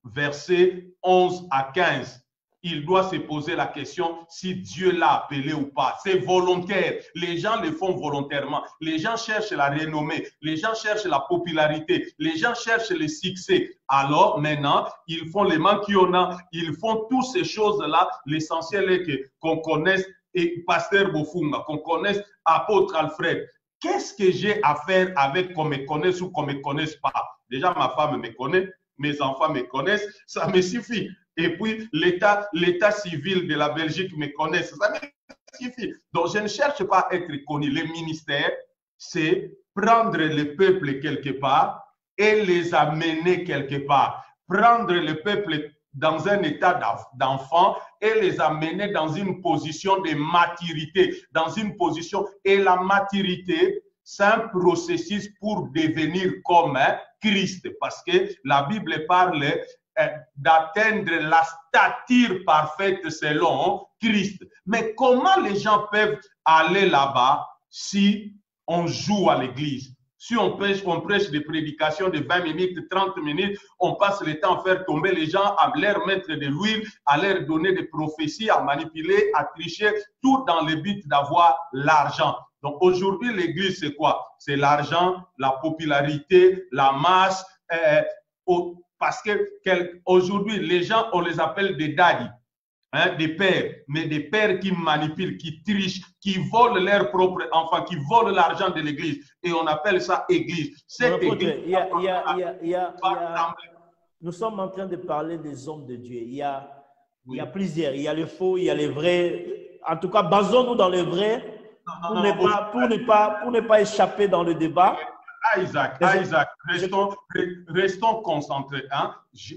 versets 11 à 15, il doit se poser la question si Dieu l'a appelé ou pas. C'est volontaire. Les gens le font volontairement. Les gens cherchent la renommée. Les gens cherchent la popularité. Les gens cherchent le succès. Alors maintenant, ils font les manquionnats. Ils font toutes ces choses-là. L'essentiel est qu'on connaisse et Pasteur Bofunga, qu'on connaisse Apôtre Alfred. Qu'est-ce que j'ai à faire avec qu'on me connaisse ou qu'on ne me connaisse pas? Déjà, ma femme me connaît, mes enfants me connaissent, ça me suffit. Et puis, l'état civil de la Belgique me connaît, ça me suffit. Donc, je ne cherche pas à être connu. Le ministère, c'est prendre le peuple quelque part et les amener quelque part. Prendre le peuple dans un état d'enfant et les amener dans une position de maturité, dans une position. Et la maturité, c'est un processus pour devenir comme Christ, parce que la Bible parle d'atteindre la stature parfaite selon Christ. Mais comment les gens peuvent aller là-bas si on joue à l'église, Si on prêche des prédications de 20 minutes, 30 minutes, on passe le temps à faire tomber les gens, à leur mettre de l'huile, à leur donner des prophéties, à manipuler, à tricher, tout dans le but d'avoir l'argent. Donc aujourd'hui, l'Église, c'est quoi? C'est l'argent, la popularité, la masse. Parce que aujourd'hui, les gens, on les appelle des daddies. Hein, des pères, mais des pères qui manipulent, qui trichent, qui volent leurs propres enfants, qui volent l'argent de l'Église. Et on appelle ça Église. Cette Église, nous sommes en train de parler des hommes de Dieu. Il y a plusieurs. Il y a les faux, il y a les vrais. En tout cas, basons-nous dans les vrais pour ne pas échapper dans le débat. Isaac, restons concentrés. Hein?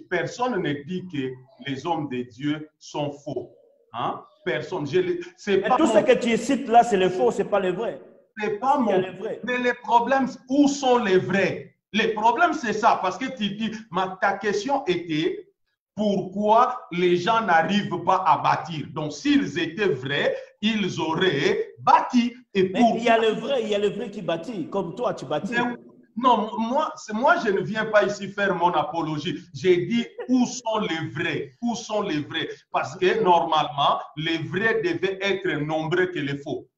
Personne ne dit que les hommes de Dieu sont faux. Hein? Personne. Tout ce que tu cites là, c'est les faux, ce n'est pas les vrais. C'est pas mon. Mais les problèmes, où sont les vrais? Les problèmes, c'est ça. Parce que tu dis, ta question était pourquoi les gens n'arrivent pas à bâtir. Donc, s'ils étaient vrais, ils auraient bâti. Mais il y a le vrai qui bâtit, comme toi, tu bâtis. Non, moi, je ne viens pas ici faire mon apologie. J'ai dit où sont les vrais? Où sont les vrais? Parce que normalement, les vrais devaient être nombreux que les faux.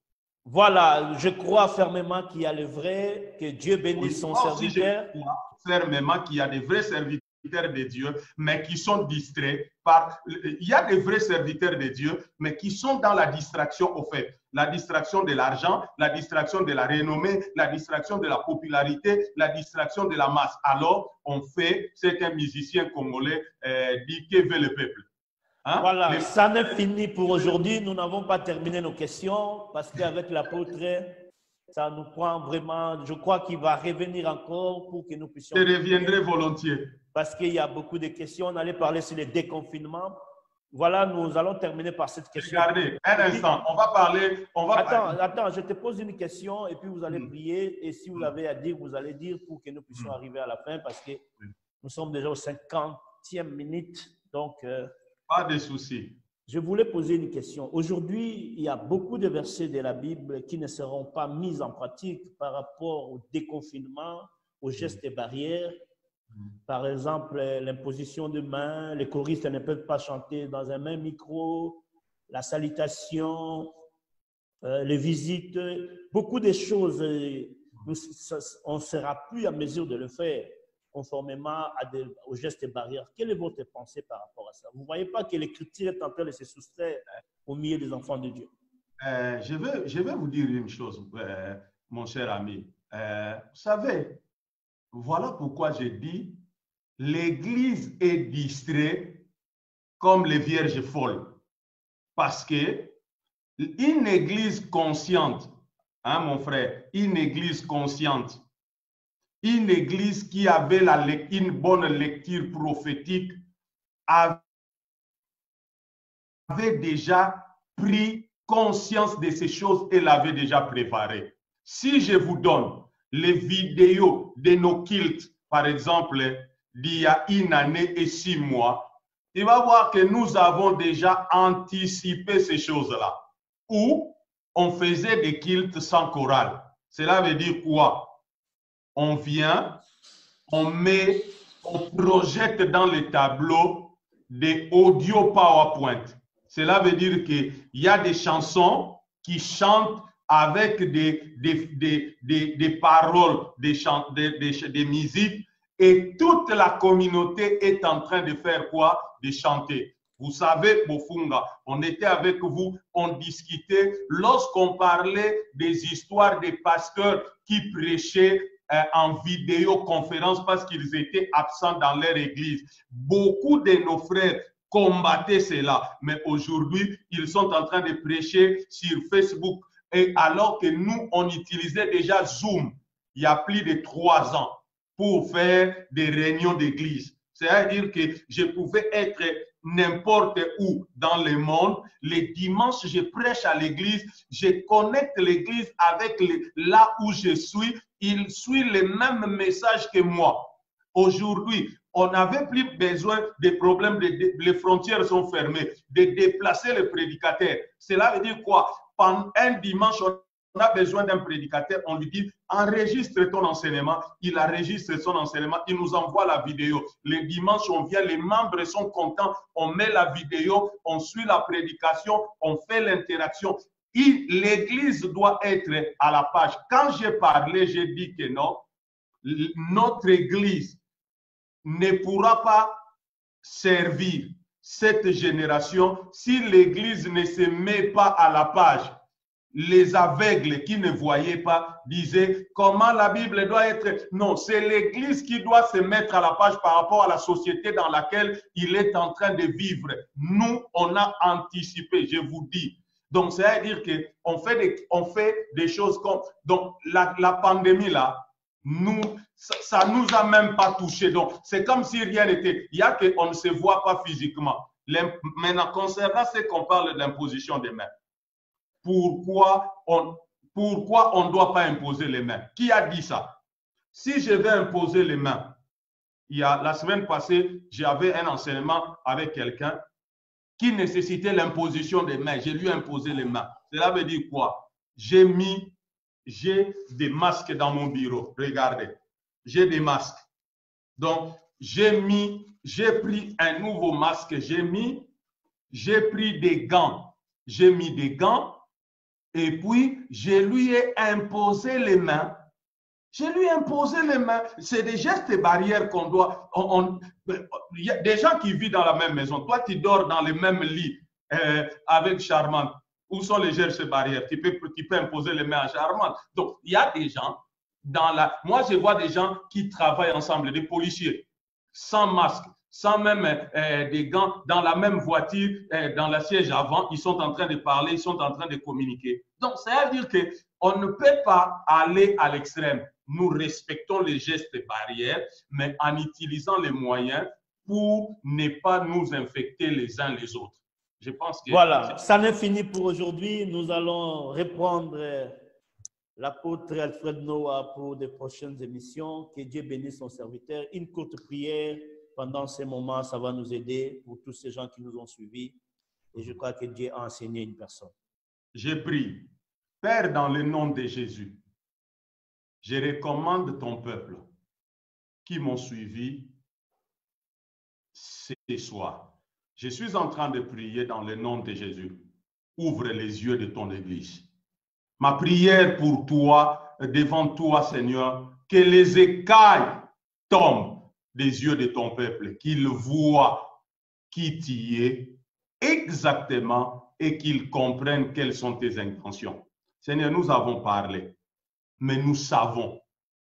Voilà, je crois fermement qu'il y a les vrais, que Dieu bénisse son serviteur. Je crois fermement qu'il y a des vrais serviteurs de Dieu, mais qui sont distraits par... Il y a des vrais serviteurs de Dieu, mais qui sont dans la distraction au fait. La distraction de l'argent, la distraction de la renommée, la distraction de la popularité, la distraction de la masse. Alors, on fait ce qu'un musicien congolais dit, que veut le peuple. Hein? Voilà, ça n'est fini pour aujourd'hui. Nous n'avons pas terminé nos questions parce qu'avec l'apôtre, ça nous prend vraiment... Je crois qu'il va revenir encore pour que nous puissions... Je reviendrai volontiers. Parce qu'il y a beaucoup de questions. On allait parler sur les déconfinements. Voilà, nous allons terminer par cette question. Regardez, un instant, on va parler... Attends, je te pose une question et puis vous allez prier. Et si vous avez à dire, vous allez dire pour que nous puissions arriver à la fin parce que nous sommes déjà au 50e minute. Donc, pas de souci. Je voulais poser une question. Aujourd'hui, il y a beaucoup de versets de la Bible qui ne seront pas mis en pratique par rapport au déconfinement, aux gestes et barrières. Par exemple, l'imposition de mains, les choristes ne peuvent pas chanter dans un même micro, la salutation, les visites, beaucoup de choses, on ne sera plus à mesure de le faire conformément aux gestes et barrières. Quelle est votre pensée par rapport à ça? Vous ne voyez pas que l'écriture est en train de se soustraire au milieu des enfants de Dieu? Je vais vous dire une chose, mon cher ami. Vous savez, voilà pourquoi j'ai dit l'Église est distraite comme les vierges folles. Parce que une Église consciente, hein, mon frère, une Église consciente, une Église qui avait une bonne lecture prophétique avait déjà pris conscience de ces choses et l'avait déjà préparé. Si je vous donne les vidéos de nos cultes, par exemple, d'il y a 1 année et 6 mois, il va voir que nous avons déjà anticipé ces choses-là, où on faisait des cultes sans chorale. Cela veut dire quoi? On vient, on projette dans le tableau des audio PowerPoint. Cela veut dire qu'il y a des chansons qui chantent avec des paroles, des musiques, et toute la communauté est en train de faire quoi? De chanter. Vous savez, Bofunga, on était avec vous, on discutait lorsqu'on parlait des histoires des pasteurs qui prêchaient en vidéoconférence parce qu'ils étaient absents dans leur église. Beaucoup de nos frères combattaient cela, mais aujourd'hui, ils sont en train de prêcher sur Facebook. Et alors que nous, on utilisait déjà Zoom il y a plus de 3 ans pour faire des réunions d'église. C'est-à-dire que je pouvais être n'importe où dans le monde. Les dimanches, je prêche à l'église, je connecte l'église avec là où je suis. Il suit le même message que moi. Aujourd'hui, on n'avait plus besoin des problèmes, les frontières sont fermées, de déplacer les prédicateurs. Cela veut dire quoi? Pendant un dimanche, on a besoin d'un prédicateur, on lui dit enregistre ton enseignement. Il enregistre son enseignement, il nous envoie la vidéo. Les dimanches, on vient, les membres sont contents, on met la vidéo, on suit la prédication, on fait l'interaction. L'Église doit être à la page. Quand j'ai parlé, j'ai dit que non, notre Église ne pourra pas servir cette génération si l'Église ne se met pas à la page. Les aveugles qui ne voyaient pas disaient comment la Bible doit être. Non, c'est l'Église qui doit se mettre à la page par rapport à la société dans laquelle il est en train de vivre. Nous, on a anticipé, je vous dis. Donc, c'est-à-dire qu'on fait des choses comme... Donc, la pandémie, là, ça nous a même pas touché. Donc, c'est comme si rien n'était. Il y a qu'on ne se voit pas physiquement. Maintenant, concernant ce qu'on parle d'imposition des mains, pourquoi on ne doit pas imposer les mains? Qui a dit ça? Si je vais imposer les mains, la semaine passée, j'avais un enseignement avec quelqu'un qui nécessitait l'imposition des mains. Je lui ai imposé les mains. Cela veut dire quoi? J'ai des masques dans mon bureau. Regardez, j'ai des masques. Donc, j'ai pris un nouveau masque. J'ai pris des gants. J'ai mis des gants et puis je lui ai imposé les mains. Je lui ai imposé les mains. C'est des gestes et barrières qu'on doit... Il y a des gens qui vivent dans la même maison. Toi, tu dors dans le même lit avec Charmante. Où sont les gestes et barrières? Tu peux imposer les mains à Charmante. Donc, il y a des gens Moi, je vois des gens qui travaillent ensemble, des policiers, sans masque, sans même des gants, dans la même voiture, dans le siège avant, ils sont en train de parler, ils sont en train de communiquer. Donc, ça veut dire qu'on ne peut pas aller à l'extrême. Nous respectons les gestes et barrières, mais en utilisant les moyens pour ne pas nous infecter les uns les autres. Je pense que... Voilà, ça n'est fini pour aujourd'hui. Nous allons reprendre l'apôtre Alfred Noah pour de prochaines émissions. Que Dieu bénisse son serviteur. Une courte prière pendant ces moments, ça va nous aider pour tous ces gens qui nous ont suivis. Et je crois que Dieu a enseigné une personne. Je prie. Père, dans le nom de Jésus, je recommande ton peuple qui m'ont suivi ce soir. Je suis en train de prier dans le nom de Jésus. Ouvre les yeux de ton Église. Ma prière pour toi, devant toi, Seigneur, que les écailles tombent des yeux de ton peuple, qu'ils voient qui tu es exactement et qu'ils comprennent quelles sont tes intentions. Seigneur, nous avons parlé, mais nous savons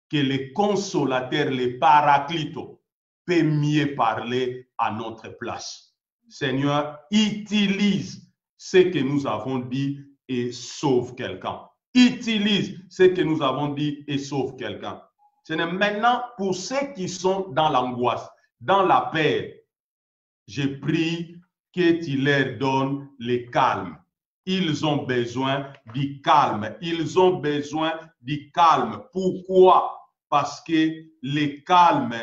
que le consolateur, le paraclito, peut mieux parler à notre place. Seigneur, utilise ce que nous avons dit et sauve quelqu'un. Utilise ce que nous avons dit et sauve quelqu'un. Seigneur, maintenant, pour ceux qui sont dans l'angoisse, dans la peur, je prie que tu leur donnes le calme. Ils ont besoin du calme. Ils ont besoin du calme. Pourquoi? Parce que le calme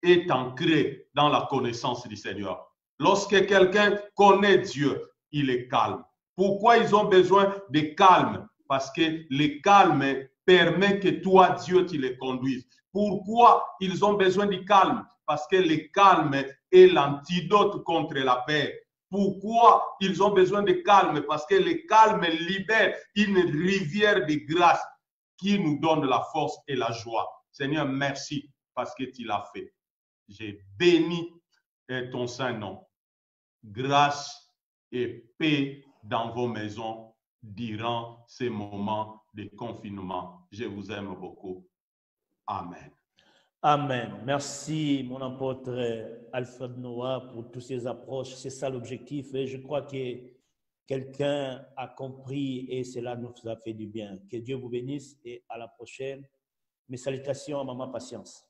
est ancré dans la connaissance du Seigneur. Lorsque quelqu'un connaît Dieu, il est calme. Pourquoi ils ont besoin de calme? Parce que le calme permet que toi, Dieu, tu les conduises. Pourquoi ils ont besoin du calme? Parce que le calme est l'antidote contre la paix. Pourquoi ils ont besoin de calme? Parce que le calme libère une rivière de grâce qui nous donne la force et la joie. Seigneur, merci parce que tu l'as fait. J'ai béni ton saint nom. Grâce et paix dans vos maisons durant ces moments de confinement. Je vous aime beaucoup. Amen. Amen. Merci, mon apôtre Alfred Noah, pour toutes ces approches. C'est ça l'objectif. Et je crois que quelqu'un a compris et cela nous a fait du bien. Que Dieu vous bénisse et à la prochaine. Mes salutations à Maman Patience.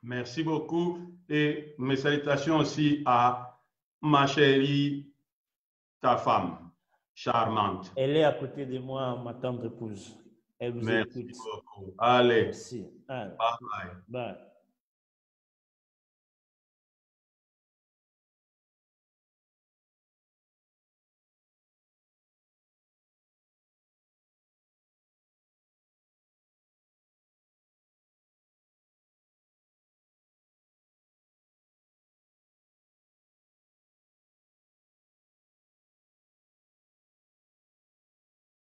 Merci beaucoup et mes salutations aussi à ma chérie, ta femme, charmante. Elle est à côté de moi, ma tendre épouse. Elle vous écoute. Merci beaucoup. Allez. Merci. Allez. Bye bye. Bye.